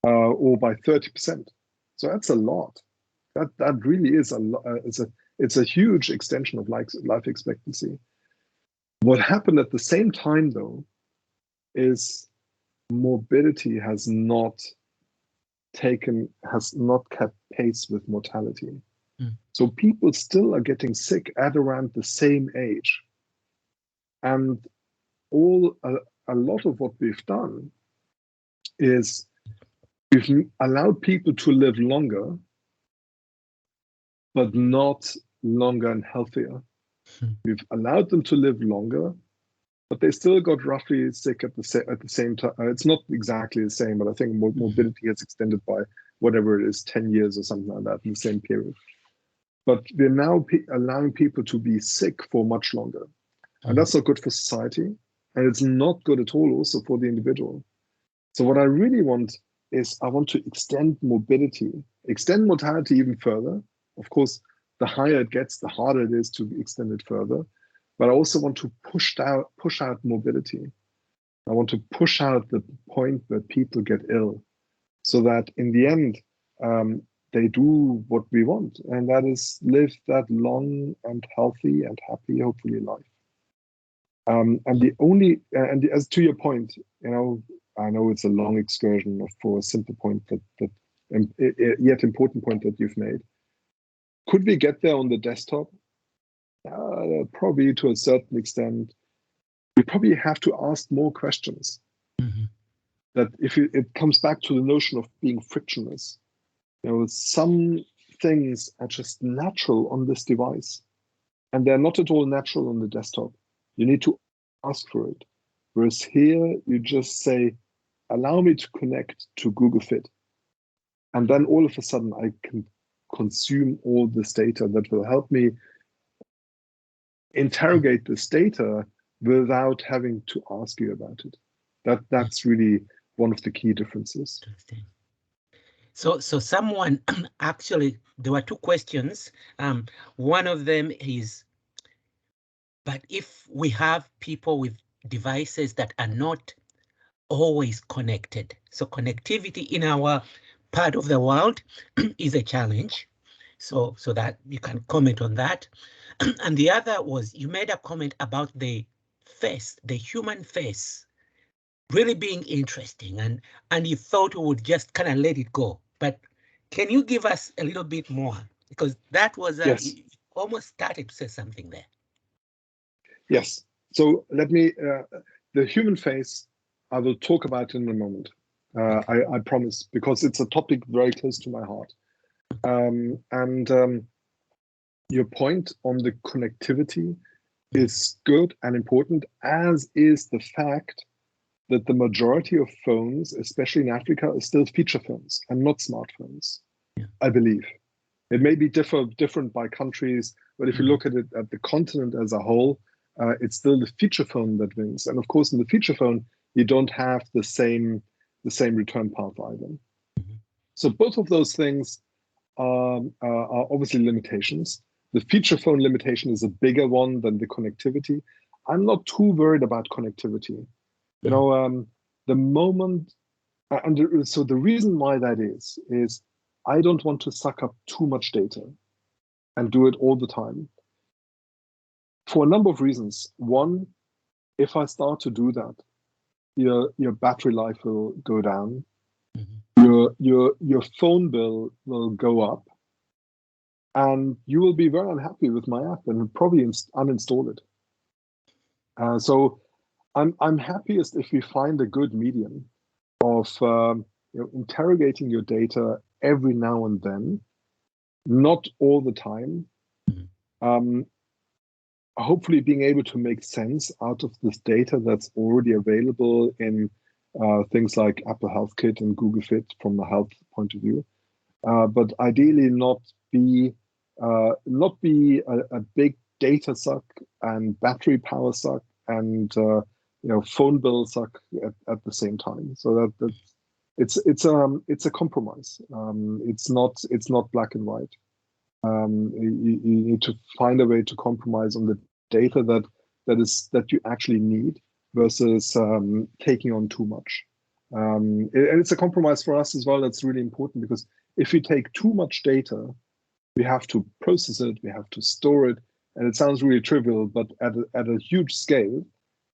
S2: or by 30%. So that's a lot. That really is a lot. It's a huge extension of life expectancy. What happened at the same time, though, is morbidity has not kept pace with mortality. So people still are getting sick at around the same age. And a lot of what we've done is We've allowed people to live longer, but not longer and healthier. We've allowed them to live longer, but they still got roughly sick at the same time. It's not exactly the same, but I think morbidity has extended by whatever it is, 10 years or something like that in the same period. But we're now allowing people to be sick for much longer. And that's not good for society. And it's not good at all also for the individual. So what I really want is I want to extend morbidity, extend mortality even further. Of course, the higher it gets, the harder it is to extend it further. But I also want to push out morbidity. I want to push out the point where people get ill, so that in the end, they do what we want, and that is live that long and healthy and happy, hopefully, life. As to your point, I know it's a long excursion for a simple point that yet important point that you've made. Could we get there on the desktop? Probably to a certain extent. We probably have to ask more questions. That it comes back to the notion of being frictionless. Some things are just natural on this device, and they're not at all natural on the desktop. You need to ask for it. Whereas here, you just say, allow me to connect to Google Fit. And then all of a sudden, I can consume all this data that will help me interrogate this data without having to ask you about it. That's really one of the key differences.
S1: Interesting. So someone actually, there were two questions. One of them is, but if we have people with devices that are not always connected, so connectivity in our part of the world is a challenge. So that you can comment on that. And the other was, you made a comment about the face, the human face, really being interesting, and you thought we would just kind of let it go. But can you give us a little bit more? Because that was
S2: Yes.
S1: you almost started to say something there.
S2: Yes. So let me, the human face, I will talk about in a moment. I promise, because it's a topic very close to my heart. Your point on the connectivity is good and important, as is the fact that the majority of phones, especially in Africa, are still feature phones and not smartphones, I believe. It may be different by countries, but if you look at it at the continent as a whole, it's still the feature phone that wins. And of course, in the feature phone, you don't have the same return path either. So both of those things are obviously limitations. The feature phone limitation is a bigger one than the connectivity. I'm not too worried about connectivity. The moment, so the reason why that is I don't want to suck up too much data and do it all the time. For a number of reasons. One, if I start to do that, your battery life will go down. Your phone bill will go up, and you will be very unhappy with my app and probably uninstall it. So I'm happiest if we find a good medium of interrogating your data every now and then, not all the time. Hopefully being able to make sense out of this data that's already available in things like Apple Health Kit and Google Fit from a health point of view, but ideally not be a big data suck and battery power suck and phone bill suck at the same time. So that it's a compromise. It's not black and white. You need to find a way to compromise on the data that you actually need versus taking on too much. And it's a compromise for us as well. That's really important, because if we take too much data, we have to process it, we have to store it, and it sounds really trivial, but at a huge scale,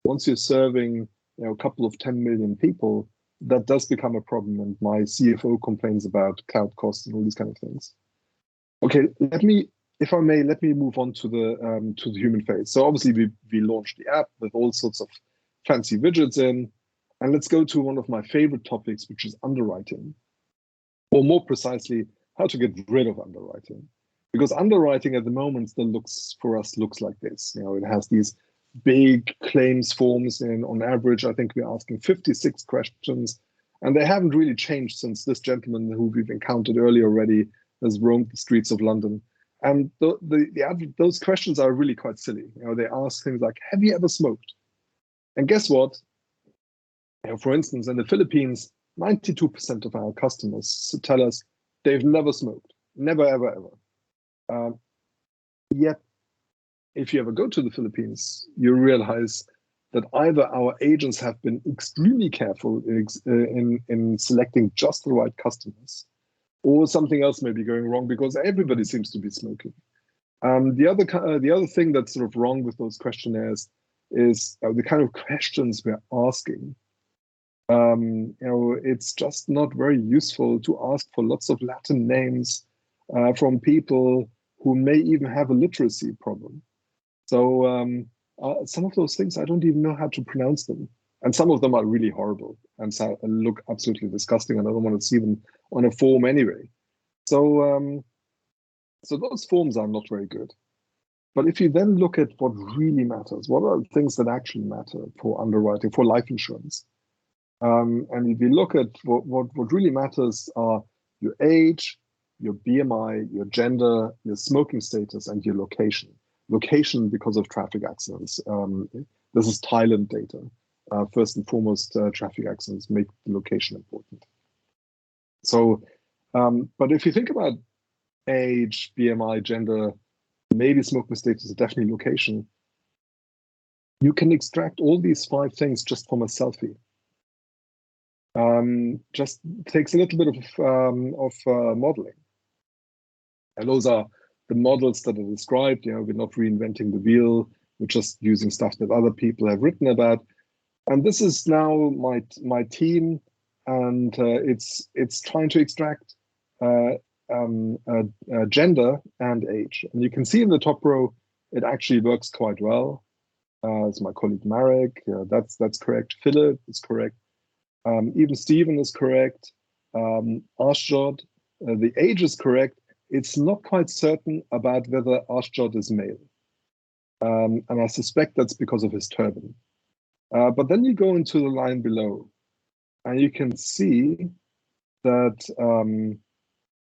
S2: once you're serving a couple of 10 million people, that does become a problem. And my CFO complains about cloud costs and all these kind of things. Okay, if I may, let me move on to the human face. So obviously we launched the app with all sorts of fancy widgets in, and let's go to one of my favorite topics, which is underwriting. or more precisely, how to get rid of underwriting. Because underwriting at the moment still looks like this. It has these big claims forms, and on average, I think we're asking 56 questions, and they haven't really changed since this gentleman who we've encountered earlier already has roamed the streets of London. And those questions are really quite silly. They ask things like, "Have you ever smoked?" And guess what? For instance, in the Philippines, 92% of our customers tell us they've never smoked, never, ever, ever. Yet, if you ever go to the Philippines, you realize that either our agents have been extremely careful in selecting just the right customers, or something else may be going wrong because everybody seems to be smoking. The other thing that's sort of wrong with those questionnaires is the kind of questions we're asking. It's just not very useful to ask for lots of Latin names from people who may even have a literacy problem. So some of those things, I don't even know how to pronounce them. And some of them are really horrible and look absolutely disgusting, and I don't want to see them on a form anyway. So those forms are not very good. But if you then look at what really matters, what are the things that actually matter for underwriting, for life insurance? And if you look at what really matters are your age, your BMI, your gender, your smoking status, and your location. Location because of traffic accidents. This is Thailand data. First and foremost, traffic accidents make the location important. So, but if you think about age, BMI, gender, maybe smoking status, definitely location, you can extract all these 5 things just from a selfie. Just takes a little bit of modeling. And those are the models that are described. We're not reinventing the wheel. We're just using stuff that other people have written about. And this is now my team, and it's trying to extract gender and age. And you can see in the top row, it actually works quite well. It's my colleague Marek. That's correct. Philip is correct. Even Stephen is correct. Ashjod, the age is correct. It's not quite certain about whether Ashjod is male. And I suspect that's because of his turban. But then you go into the line below, and you can see that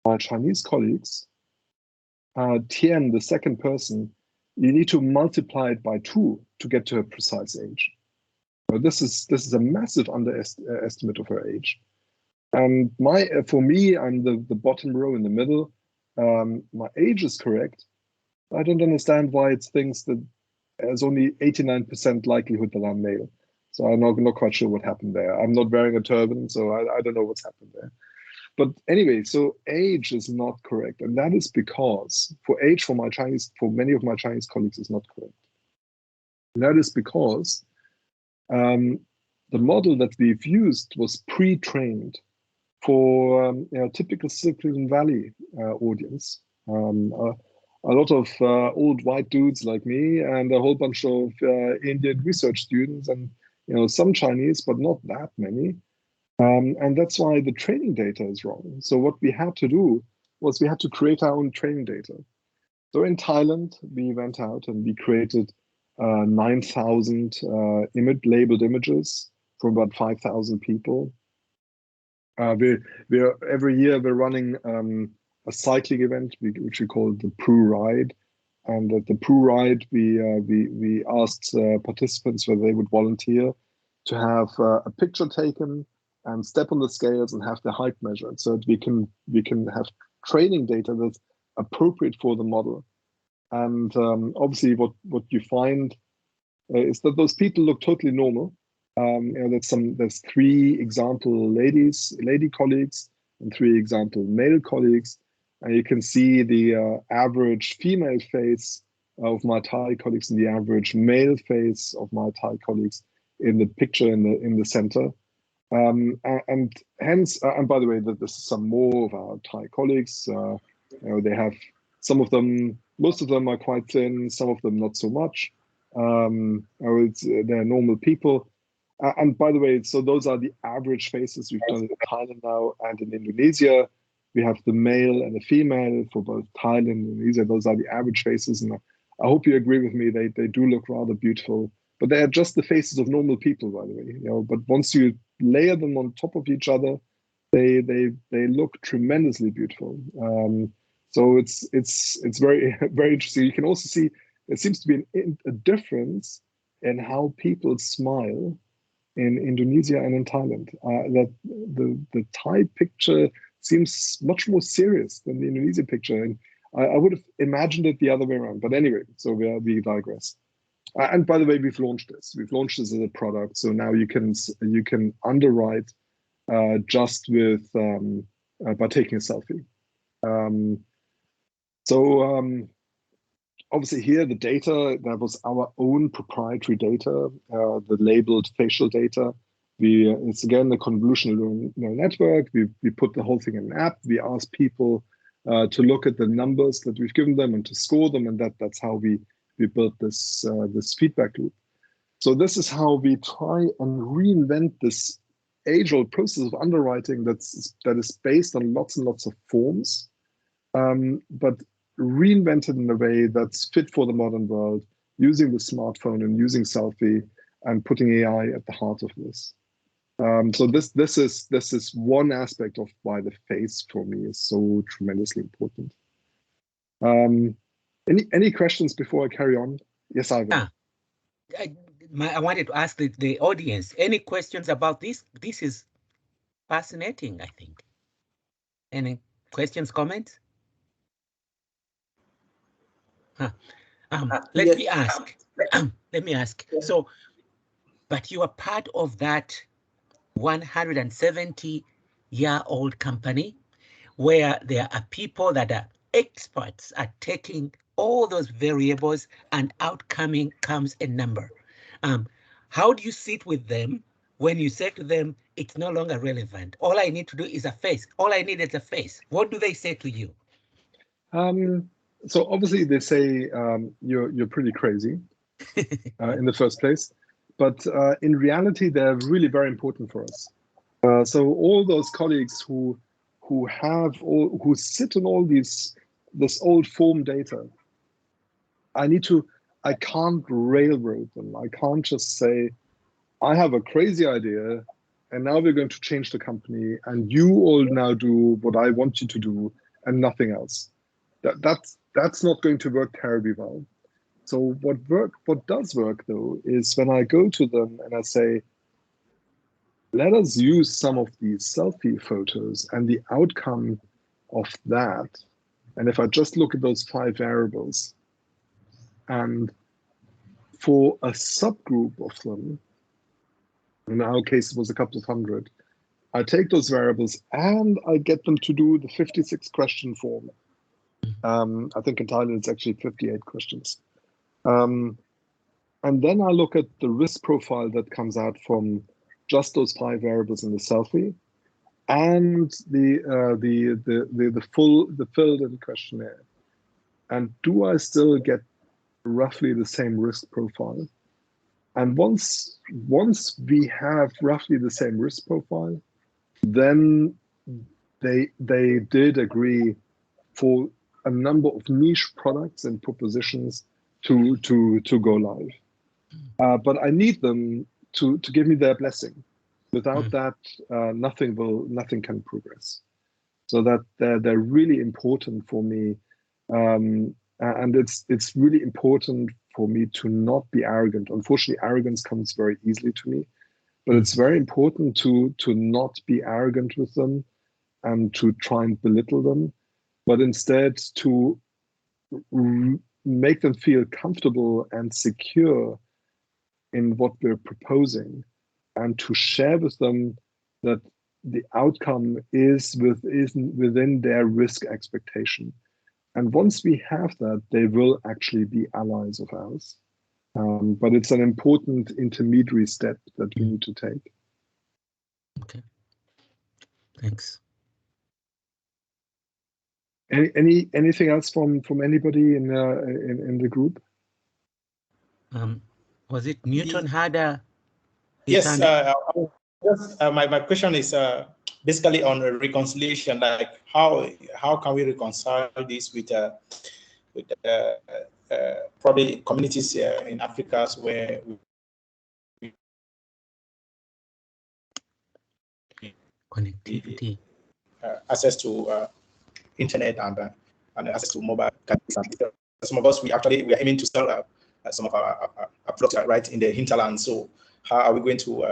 S2: my Chinese colleagues, Tian, the second person, you need to multiply it by 2 to get to a precise age. This is a massive underestimate of her age. And for me, I'm the bottom row in the middle. My age is correct. I don't understand why it thinks that there's only 89% likelihood that I'm male. So I'm not quite sure what happened there. I'm not wearing a turban, so I don't know what's happened there. But anyway, so age is not correct. And that is because for age, for many of my Chinese colleagues, is not correct. And that is because the model that we've used was pre-trained for typical Silicon Valley audience. A lot of old white dudes like me, and a whole bunch of Indian research students, and some Chinese, but not that many. And that's why the training data is wrong. So what we had to do was we had to create our own training data. So in Thailand, we went out and we created 9,000 labeled images from about 5,000 people. Every year we're running a cycling event which we call the Pru Ride, and at the Pru Ride we asked participants whether they would volunteer to have a picture taken and step on the scales and have the height measured, so that we can have training data that's appropriate for the model. And obviously, what you find is that those people look totally normal. There's 3 example lady colleagues and 3 example male colleagues, and you can see the average female face of my Thai colleagues and the average male face of my Thai colleagues in the picture in the center. And hence, and by the way, this is some more of our Thai colleagues. They have most of them are quite thin, some of them not so much. They're normal people. And by the way, so those are the average faces we've done in Thailand now and in Indonesia. We have the male and the female for both Thailand and Indonesia. Those are the average faces, and I hope you agree with me. They do look rather beautiful, but they are just the faces of normal people, by the way. You know, but once you layer them on top of each other, they look tremendously beautiful. So it's very very interesting. You can also see there seems to be a difference in how people smile in Indonesia and in Thailand. That the Thai picture seems much more serious than the Indonesian picture, and I would have imagined it the other way around. But anyway, so we digress. And by the way, we've launched this. We've launched this as a product, so now you can underwrite just with by taking a selfie. Obviously here the data, that was our own proprietary data, the labeled facial data. It's again the convolutional neural network. We put the whole thing in an app. We ask people to look at the numbers that we've given them and to score them, and that's how we built this feedback loop. So this is how we try and reinvent this age-old process of underwriting that is based on lots and lots of forms, but reinvented in a way that's fit for the modern world, using the smartphone and using selfie and putting AI at the heart of this. So this is one aspect of why the face for me is so tremendously important. Any questions before I carry on? Yes, Ivan.
S1: I wanted to ask the audience, any questions about this? This is fascinating, I think. Any questions, comments? Let me ask. Let me ask. So, but you are part of that 170-year-old company where there are people that are experts at taking all those variables and out comes a number. How do you sit with them when you say to them, it's no longer relevant? All I need to do is a face. All I need is a face. What do they say to you?
S2: So obviously they say you're pretty crazy in the first place, but in reality they're really very important for us. So all those colleagues who sit on all this old form data, I can't railroad them. I can't just say, I have a crazy idea and now we're going to change the company and you all now do what I want you to do and nothing else. That's not going to work terribly well. So what does work though is when I go to them and I say, let us use some of these selfie photos and the outcome of that. And if I just look at those 5 variables, and for a subgroup of them, in our case it was a couple of hundred, I take those variables and I get them to do the 56 question form. I think in Thailand it's actually 58 questions. And then I look at the risk profile that comes out from just those 5 variables in the selfie and the filled-in questionnaire. And do I still get roughly the same risk profile? And once we have roughly the same risk profile, then they did agree for a number of niche products and propositions to go live. But I need them to give me their blessing. Without that, nothing can progress. So that they're really important for me, and it's really important for me to not be arrogant. Unfortunately, arrogance comes very easily to me, but it's very important to not be arrogant with them and to try and belittle them, but instead to make them feel comfortable and secure in what we're proposing, and to share with them that the outcome is within their risk expectation. And once we have that, they will actually be allies of ours. But it's an important intermediary step that we need to take.
S1: Okay, thanks.
S2: Anything else from anybody in the group?
S1: Was it Newton had a?
S4: Yes. My question is, basically on a reconciliation, like how can we reconcile this with probably communities in Africa where
S1: Connectivity.
S4: Access to internet and access to mobile. Some of us we are aiming to sell some of our products right in the hinterland. So how are we going to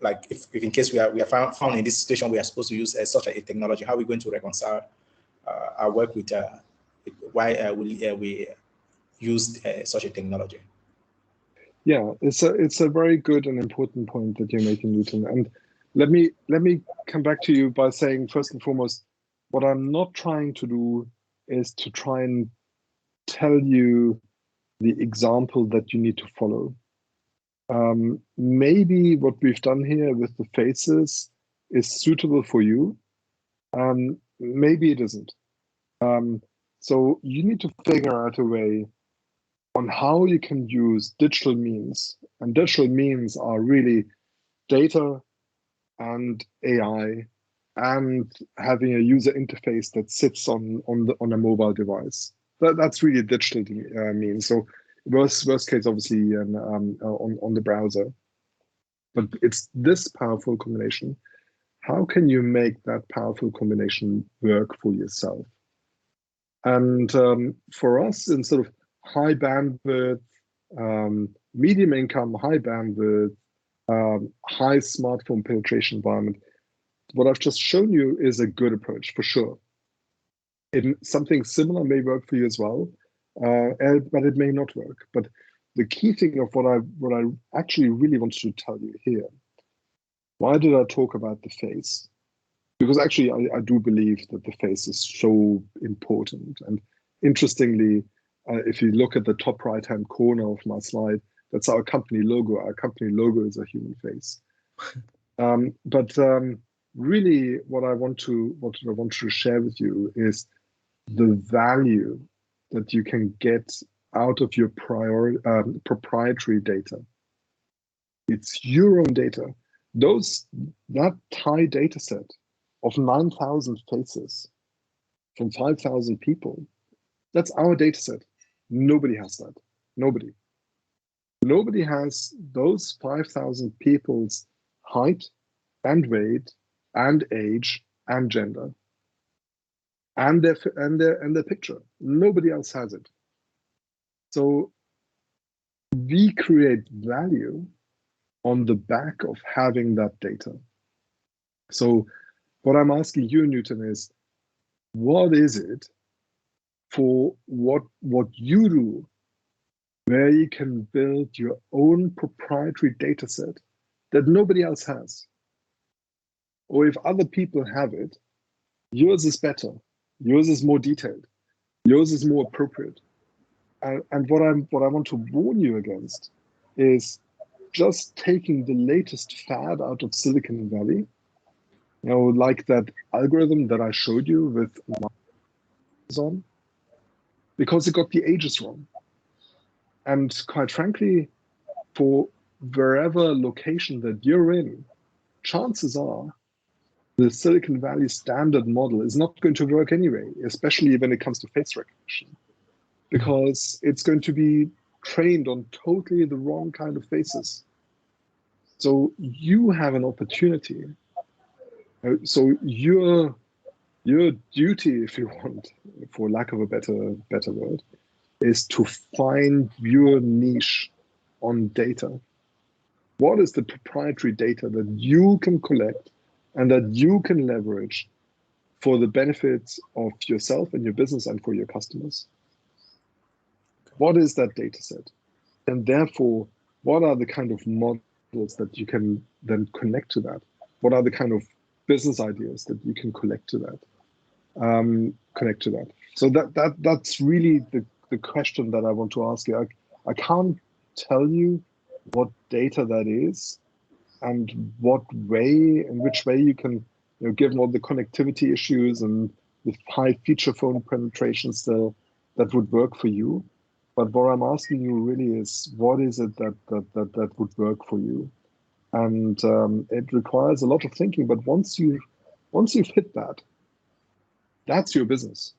S4: like if in case we are found in this situation we are supposed to use such a technology, how are we going to reconcile our work with why we used such a technology?
S2: Yeah, it's a very good and important point that you're making, Newton. And let me come back to you by saying, first and foremost, what I'm not trying to do is to try and tell you the example that you need to follow. Maybe what we've done here with the faces is suitable for you. Maybe it isn't. So you need to figure out a way on how you can use digital means. And digital means are really data and AI and having a user interface that sits on a mobile device. That's really digital means. So worst case, obviously, on the browser. But it's this powerful combination. How can you make that powerful combination work for yourself? And for us, in sort of high bandwidth, medium income, high bandwidth, high smartphone penetration environment, what I've just shown you is a good approach for sure. Something similar may work for you as well, but it may not work. But the key thing of what I actually really wanted to tell you here, why did I talk about the face? Because actually I do believe that the face is so important. And interestingly, if you look at the top right-hand corner of my slide, that's our company logo. Our company logo is a human face. But really, what I want to share with you is the value that you can get out of your proprietary data. It's your own data. That Thai data set of 9,000 faces from 5,000 people, that's our data set. Nobody has that. Nobody. Nobody has those 5,000 people's height and weight and age and gender and their picture. Nobody else has it. So we create value on the back of having that data. So what I'm asking you, Newton, is what is it for what you do where you can build your own proprietary data set that nobody else has? Or if other people have it, yours is better, yours is more detailed, yours is more appropriate. And what I want to warn you against is just taking the latest fad out of Silicon Valley, like that algorithm that I showed you with Amazon, because it got the ages wrong. And quite frankly, for wherever location that you're in, chances are the Silicon Valley standard model is not going to work anyway, especially when it comes to face recognition, because it's going to be trained on totally the wrong kind of faces. So you have an opportunity. So your duty, if you want, for lack of a better word, is to find your niche on data. What is the proprietary data that you can collect and that you can leverage for the benefits of yourself and your business and for your customers? What is that data set? And therefore, what are the kind of models that you can then connect to that? What are the kind of business ideas that you can connect to that? So that's really the question that I want to ask you. I can't tell you what data that is and which way you can, given all the connectivity issues and the high feature phone penetration still, that would work for you. But what I'm asking you really is, what is it that would work for you? And it requires a lot of thinking. But once you Once you've hit that, that's your business.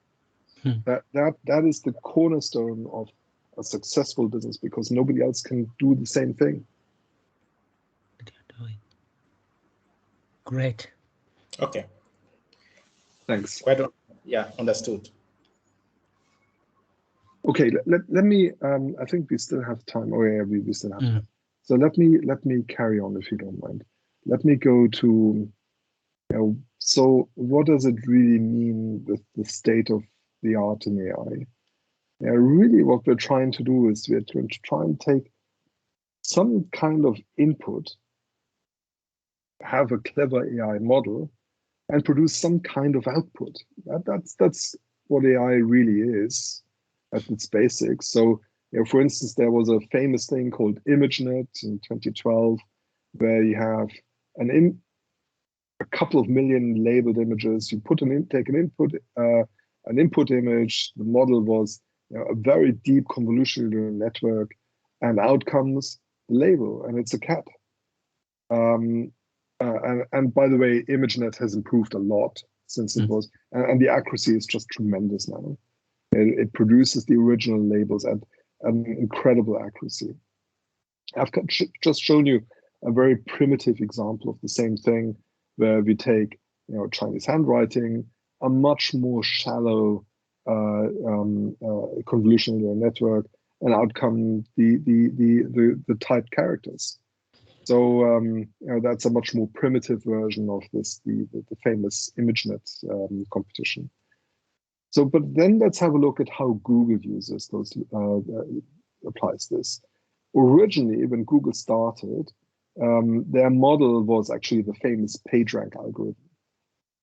S2: That is the cornerstone of a successful business, because nobody else can do the same thing.
S1: Great.
S4: Okay.
S2: Thanks.
S4: Yeah, understood.
S2: Okay, let me. I think we still have time. Oh yeah, we still have time. So let me carry on, if you don't mind. Let me go to. So what does it really mean with the state of the art in AI? Yeah, really, what we're trying to do is we're going to try and take some kind of input, have a clever AI model, and produce some kind of output. That's what AI really is at its basics. So, for instance, there was a famous thing called ImageNet in 2012, where you have a couple of million labeled images. You take an input image. The model was a very deep convolutional neural network, and out comes the label, and it's a cat. And by the way, ImageNet has improved a lot since it was, and the accuracy is just tremendous now. It produces the original labels at an incredible accuracy. I've just shown you a very primitive example of the same thing, where we take Chinese handwriting, a much more shallow convolutional neural network, and out come the typed characters. So that's a much more primitive version of the famous ImageNet competition. So, but then let's have a look at how Google uses those, applies this. Originally, when Google started, their model was actually the famous PageRank algorithm.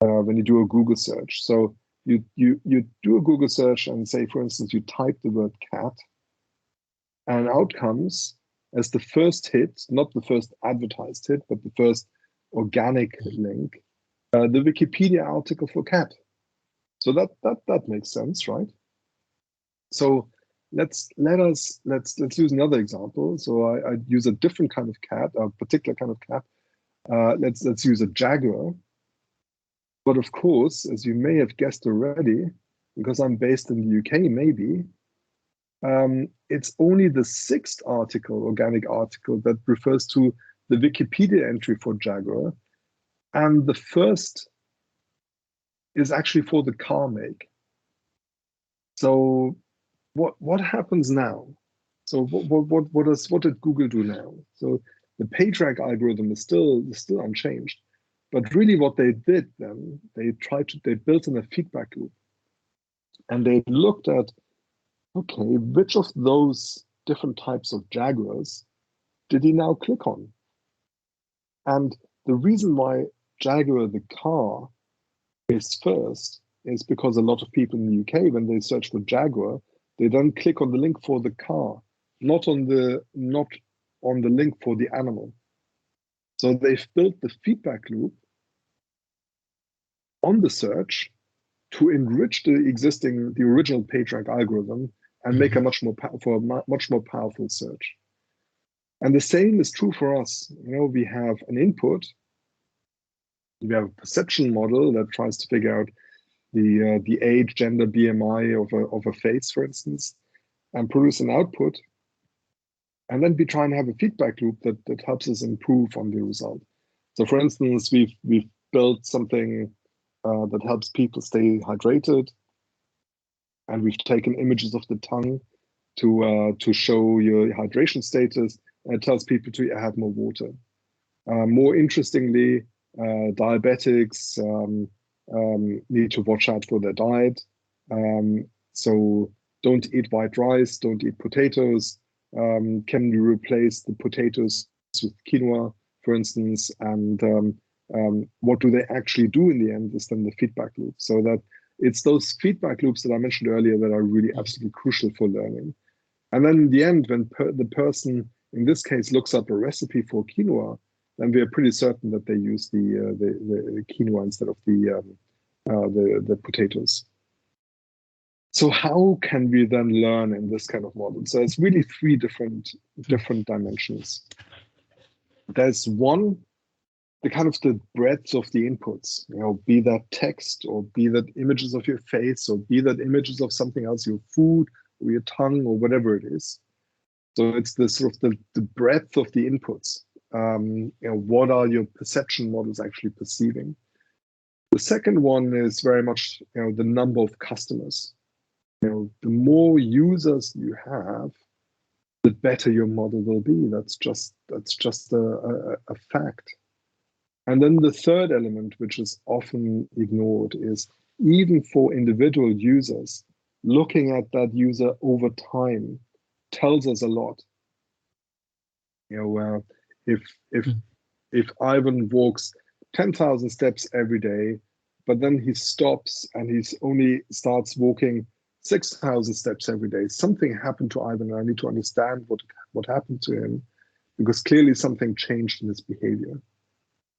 S2: When you do a Google search, so you do a Google search and say, for instance, you type the word cat, and out comes, as the first hit, not the first advertised hit, but the first organic link, the Wikipedia article for cat. So that makes sense, right? So let's use another example. So I use a different kind of cat, a particular kind of cat. Let's use a jaguar. But of course, as you may have guessed already, because I'm based in the UK, maybe, it's only the 6th article, organic article, that refers to the Wikipedia entry for jaguar, and the first is actually for the car make. So what happens now? So what did Google do now? So the PageRank algorithm is still unchanged, but really what they did then, they built in a feedback loop, and they looked at, okay, which of those different types of jaguars did he now click on? And the reason why Jaguar the car is first is because a lot of people in the UK, when they search for Jaguar, they then click on the link for the car, not on the link for the animal. So they've built the feedback loop on the search to enrich the original PageRank algorithm and make a much more powerful search. And the same is true for us. We have an input. We have a perception model that tries to figure out the age, gender, BMI of a face, for instance, and produce an output. And then we try and have a feedback loop that helps us improve on the result. So, for instance, we've built something that helps people stay hydrated, and we've taken images of the tongue to show your hydration status, and it tells people to have more water. More interestingly, diabetics need to watch out for their diet. So don't eat white rice, don't eat potatoes. Can you replace the potatoes with quinoa, for instance? And what do they actually do in the end is then the feedback loop. So that it's those feedback loops that I mentioned earlier that are really absolutely crucial for learning. And then in the end, when the person, in this case, looks up a recipe for quinoa, then we are pretty certain that they use the quinoa instead of the potatoes. So how can we then learn in this kind of model? So it's really 3 different dimensions. There's one the kind of the breadth of the inputs, be that text or be that images of your face or be that images of something else, your food or your tongue or whatever it is. So it's the sort of the breadth of the inputs. What are your perception models actually perceiving? The second one is very much the number of customers. The more users you have, the better your model will be. That's just a fact. And then the third element, which is often ignored, is even for individual users, looking at that user over time tells us a lot. If Ivan walks 10,000 steps every day, but then he stops and he only starts walking 6,000 steps every day, something happened to Ivan, and I need to understand what happened to him, because clearly something changed in his behavior.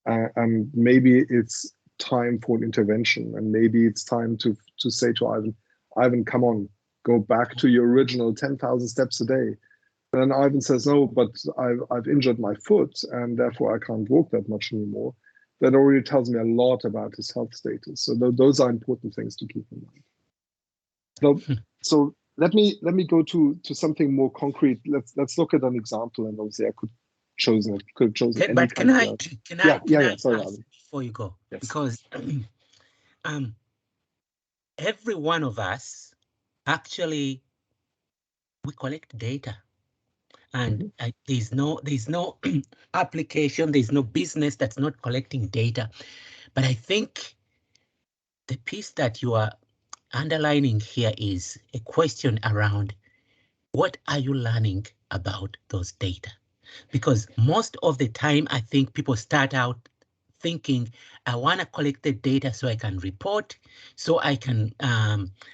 S2: And maybe it's time for an intervention, and maybe it's time to say to Ivan, come on, go back to your original 10,000 steps a day. And then Ivan says, no, but I've injured my foot, and therefore I can't walk that much anymore. That already tells me a lot about his health status. So those are important things to keep in mind. So let me go to something more concrete. Let's look at an example, and obviously I could have chosen any
S1: but can I
S2: sorry,
S1: ask before you go?
S2: Yes.
S1: Because every one of us actually, we collect data, and there's no application, there's no business that's not collecting data. But I think the piece that you are underlining here is a question around what are you learning about those data? Because most of the time, I think people start out thinking, I want to collect the data so I can report, so I can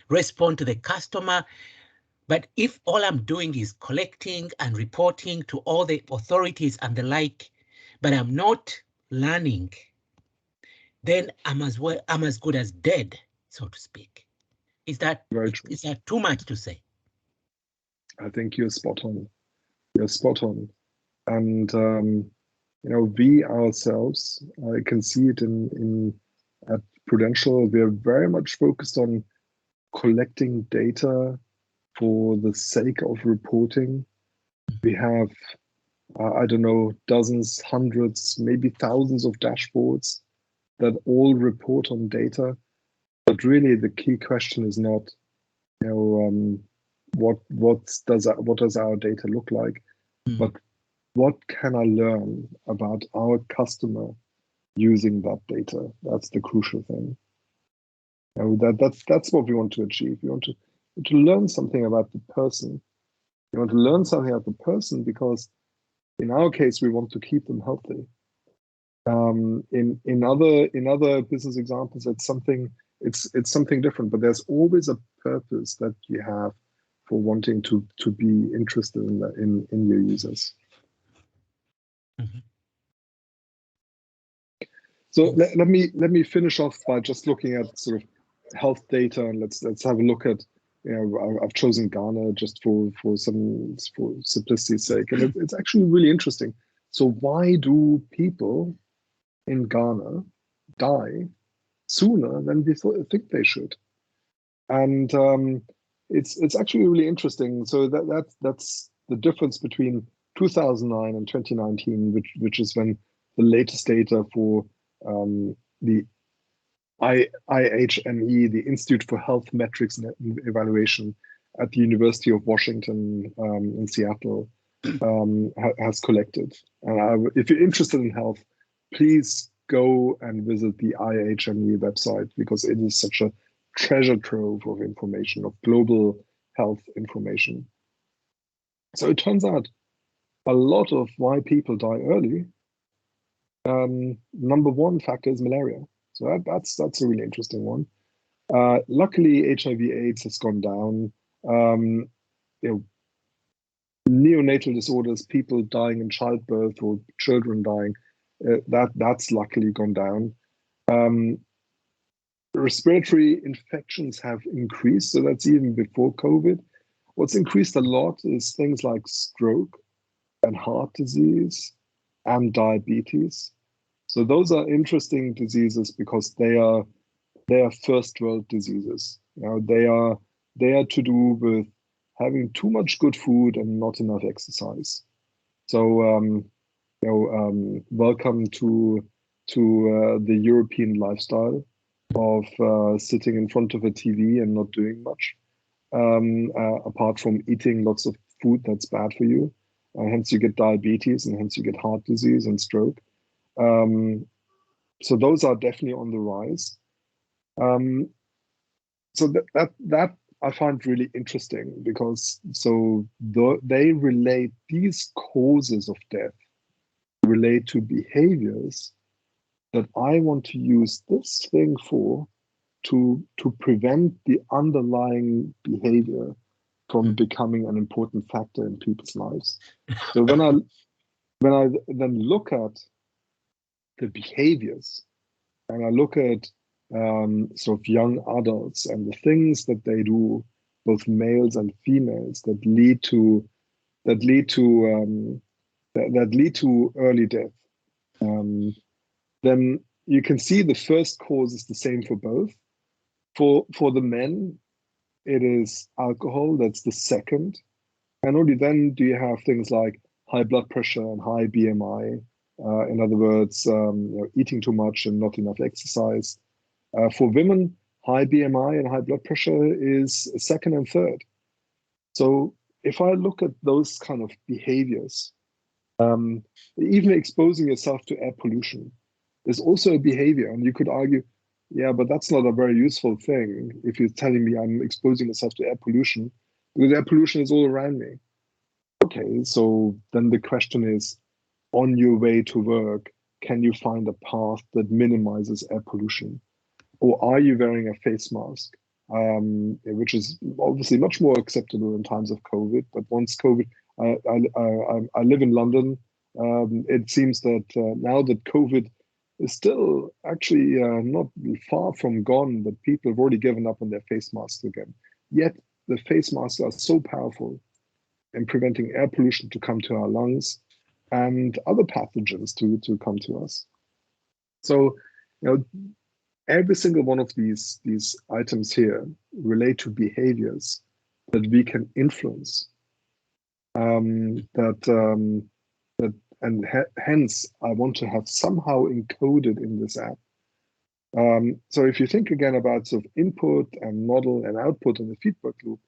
S1: respond to the customer. But if all I'm doing is collecting and reporting to all the authorities and the like, but I'm not learning, then I'm as good as dead, so to speak. Is that too much to say?
S2: I think you're spot on. You're spot on. And we ourselves, I can see it at Prudential, we are very much focused on collecting data for the sake of reporting. We have, I don't know, dozens, hundreds, maybe thousands of dashboards that all report on data. But really, the key question is not, what does our data look like, but what can I learn about our customer using that data? That's the crucial thing. That's what we want to achieve. We want to learn something about the person. We want to learn something about the person because, in our case, we want to keep them healthy. In other business examples, it's something different. But there's always a purpose that you have for wanting to be interested in your users. So let me finish off by just looking at sort of health data, and let's have a look at. I've chosen Ghana just for simplicity's sake, and it's actually really interesting. So why do people in Ghana die sooner than we think they should? And it's actually really interesting. So that's the difference between 2009 and 2019, which is when the latest data for the IHME, the Institute for Health Metrics and Evaluation at the University of Washington in Seattle, has collected. And if you're interested in health, please go and visit the IHME website, because it is such a treasure trove of information, of global health information. So it turns out a lot of why people die early, number one factor is malaria. So that's a really interesting one. Luckily, HIV/AIDS has gone down. Neonatal disorders, people dying in childbirth or children dying, that's luckily gone down. Respiratory infections have increased, so that's even before COVID. What's increased a lot is things like stroke and heart disease and diabetes. So those are interesting diseases because they are first world diseases. They are to do with having too much good food and not enough exercise. So welcome to the European lifestyle of sitting in front of a TV and not doing much, apart from eating lots of food that's bad for you. Hence you get diabetes, and hence you get heart disease and stroke. So those are definitely on the rise. So that I find really interesting because they relate, these causes of death relate to behaviors that I want to use this thing for, to prevent the underlying behavior from becoming an important factor in people's lives. So when I then look at the behaviors, and I look at sort of young adults and the things that they do, both males and females, that lead to early death, then you can see the first cause is the same for both. For the men, it is alcohol. That's the second, and only then do you have things like high blood pressure and high BMI. In other words, eating too much and not enough exercise. For women, high BMI and high blood pressure is second and third. So if I look at those kind of behaviors, even exposing yourself to air pollution is also a behavior. And you could argue, yeah, but that's not a very useful thing if you're telling me I'm exposing myself to air pollution, because air pollution is all around me. Okay, so then the question is, on your way to work, can you find a path that minimizes air pollution? Or are you wearing a face mask, which is obviously much more acceptable in times of COVID? But once COVID, I live in London. It seems that now that COVID is still actually not far from gone, but people have already given up on their face masks again. Yet the face masks are so powerful in preventing air pollution to come to our lungs and other pathogens to come to us. So, every single one of these items here relate to behaviors that we can influence. Hence, I want to have somehow encoded in this app. So if you think again about sort of input and model and output and the feedback loop,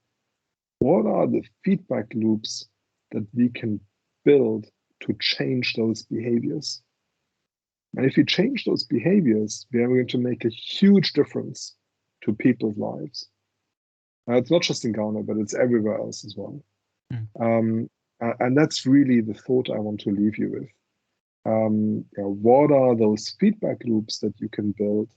S2: what are the feedback loops that we can build to change those behaviors? And if you change those behaviors, we are going to make a huge difference to people's lives. It's not just in Ghana, but it's everywhere else as well. And that's really the thought I want to leave you with. What are those feedback loops that you can build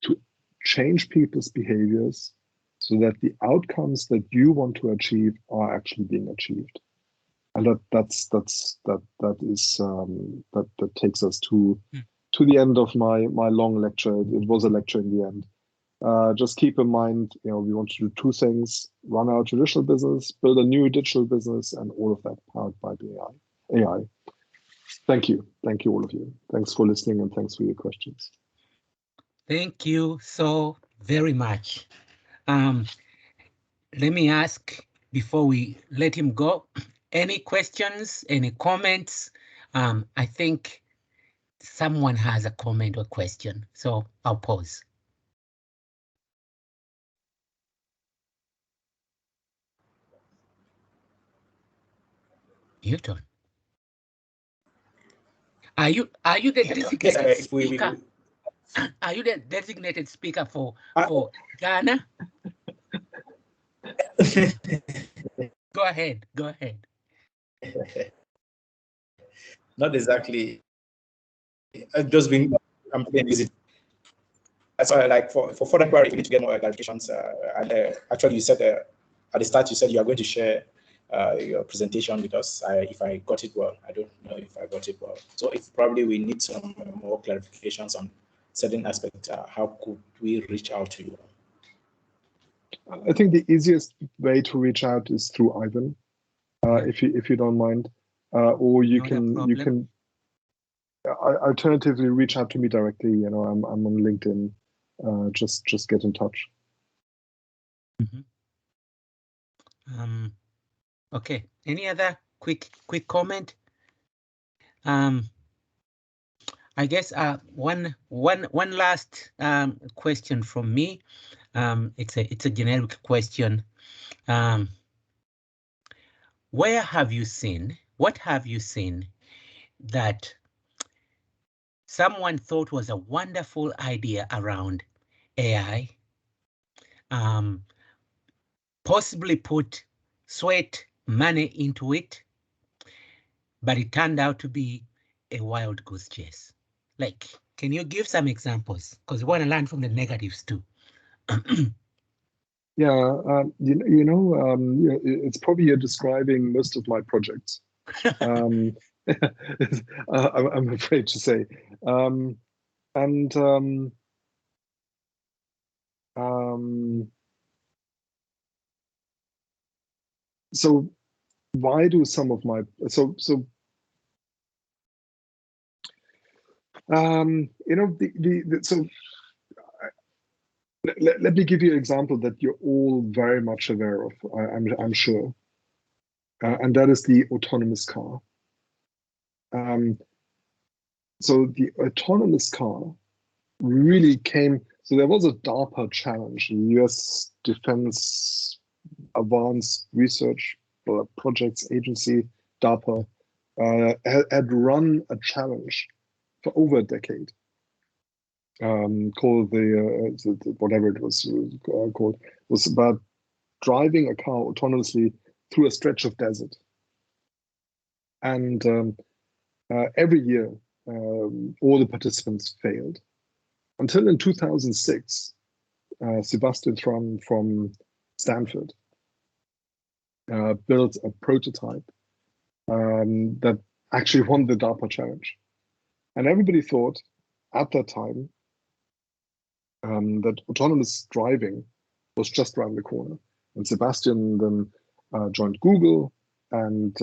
S2: to change people's behaviors so that the outcomes that you want to achieve are actually being achieved? And that takes us to the end of my long lecture. It was a lecture in the end. Just keep in mind, we want to do two things: run our traditional business, build a new digital business, and all of that powered by the AI. Thank you, all of you. Thanks for listening, and thanks for your questions.
S1: Thank you so very much. Let me ask, before we let him go, any questions, any comments? I think someone has a comment or question, so I'll pause. Newton, are you the designated speaker? Are you the designated speaker for Ghana? Go ahead.
S4: Not exactly. I've just been visit. That's why, like, for further inquiry, you need to get more clarifications. Actually, you said at the start, you said you are going to share your presentation, because if I got it well, I don't know if I got it well. So if probably we need some more clarifications on certain aspects, how could we reach out to you?
S2: I think the easiest way to reach out is through Ivan, if you don't mind, or you can alternatively, reach out to me directly. You know, I'm on LinkedIn. Just get in touch.
S1: Mm-hmm. Okay. Any other quick comment? I guess one last question from me. It's a generic question. What have you seen that someone thought was a wonderful idea around AI, possibly put sweat, money into it, but it turned out to be a wild goose chase? Like, can you give some examples? Because we want to learn from the negatives too.
S2: Yeah, it's probably you're describing most of my projects. I'm afraid to say. So why do some of my let me give you an example that you're all very much aware of, I'm sure, and that is the autonomous car. So the autonomous car really came. So there was a DARPA challenge, U.S. Defense Advanced Research Projects Agency, DARPA, had run a challenge for over a decade, called the whatever it was called. It was about driving a car autonomously through a stretch of desert. And every year, all the participants failed. Until in 2006, Sebastian Thrun from Stanford built a prototype that actually won the DARPA challenge. And everybody thought at that time that autonomous driving was just around the corner. And Sebastian then joined Google and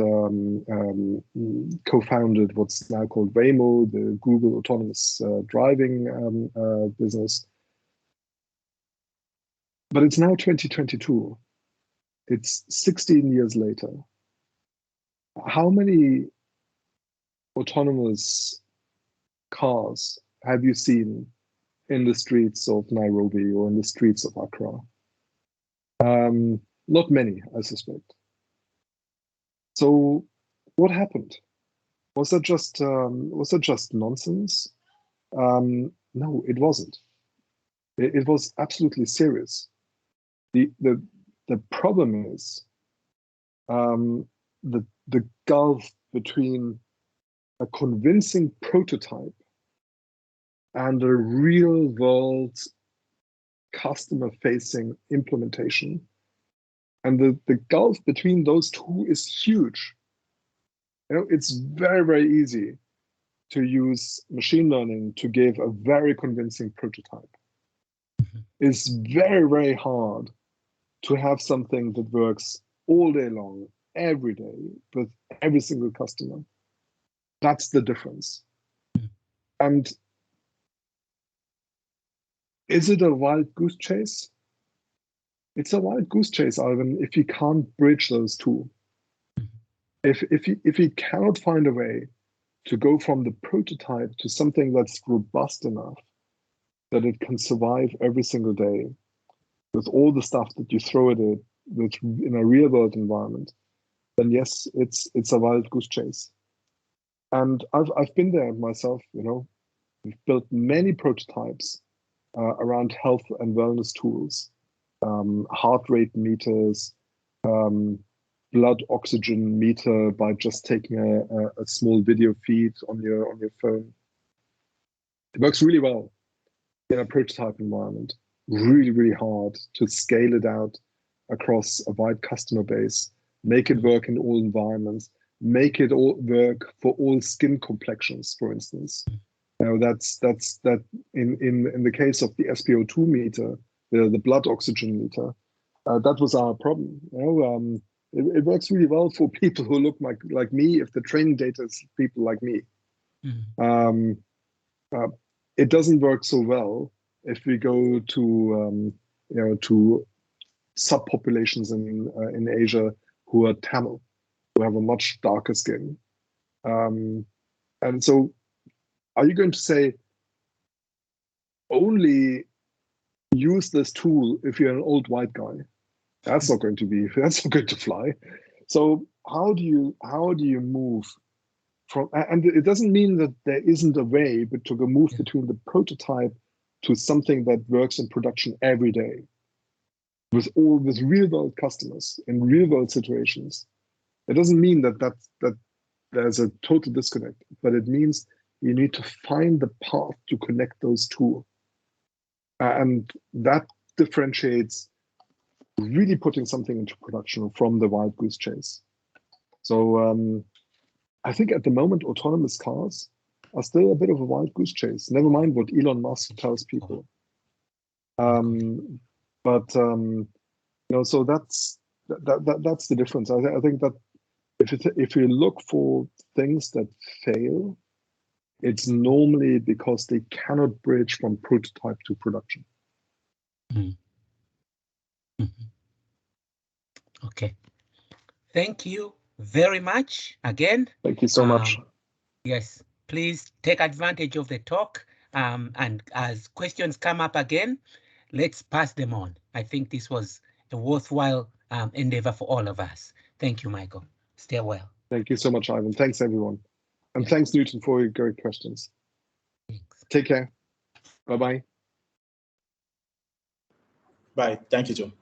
S2: co-founded what's now called Waymo, the Google autonomous driving business. But it's now 2022. It's 16 years later. How many autonomous cars have you seen in the streets of Nairobi or in the streets of Accra? Not many, I suspect. So what happened? Was that just nonsense? No, it wasn't. It was absolutely serious. The problem is the gulf between a convincing prototype and a real world customer facing implementation. And the gulf between those two is huge. You know, it's very, very easy to use machine learning to give a very convincing prototype. It's very, very hard to have something that works all day long, every day, with every single customer. That's the difference. And is it a wild goose chase? It's a wild goose chase, Alvin, if you can't bridge those two. If you cannot find a way to go from the prototype to something that's robust enough that it can survive every single day with all the stuff that you throw at it in a real world environment, then yes, it's a wild goose chase. And I've been there myself. You know, we've built many prototypes around health and wellness tools, heart rate meters, blood oxygen meter by just taking a small video feed on your phone. It works really well in a prototype environment. Really, really hard to scale it out across a wide customer base, make it work in all environments, make it all work for all skin complexions, for instance. You know, that's in the case of the SpO2 meter, the blood oxygen meter, that was our problem. You know, it works really well for people who look like me if the training data is people like me. It doesn't work so well if we go to to subpopulations in Asia who are Tamil, who have a much darker skin. And so, are you going to say only use this tool if you're an old white guy? That's not going to fly. So how do you move from? And it doesn't mean that there isn't a way, but to move between the prototype to something that works in production every day with real world customers in real world situations. It doesn't mean that there's a total disconnect, but it means you need to find the path to connect those two. And that differentiates really putting something into production from the wild goose chase. So I think at the moment, autonomous cars are still a bit of a wild goose chase. Never mind what Elon Musk tells people. So that's the difference. I think that if you look for things that fail, it's normally because they cannot bridge from prototype to production.
S1: Okay. Thank you very much again.
S2: Thank you so much.
S1: Yes, please take advantage of the talk. And as questions come up again, let's pass them on. I think this was a worthwhile endeavor for all of us. Thank you, Michael. Stay well.
S2: Thank you so much, Ivan. Thanks, everyone. And thanks, Newton, for your great questions. Thanks. Take care. Bye-bye.
S4: Bye. Thank you, Joe.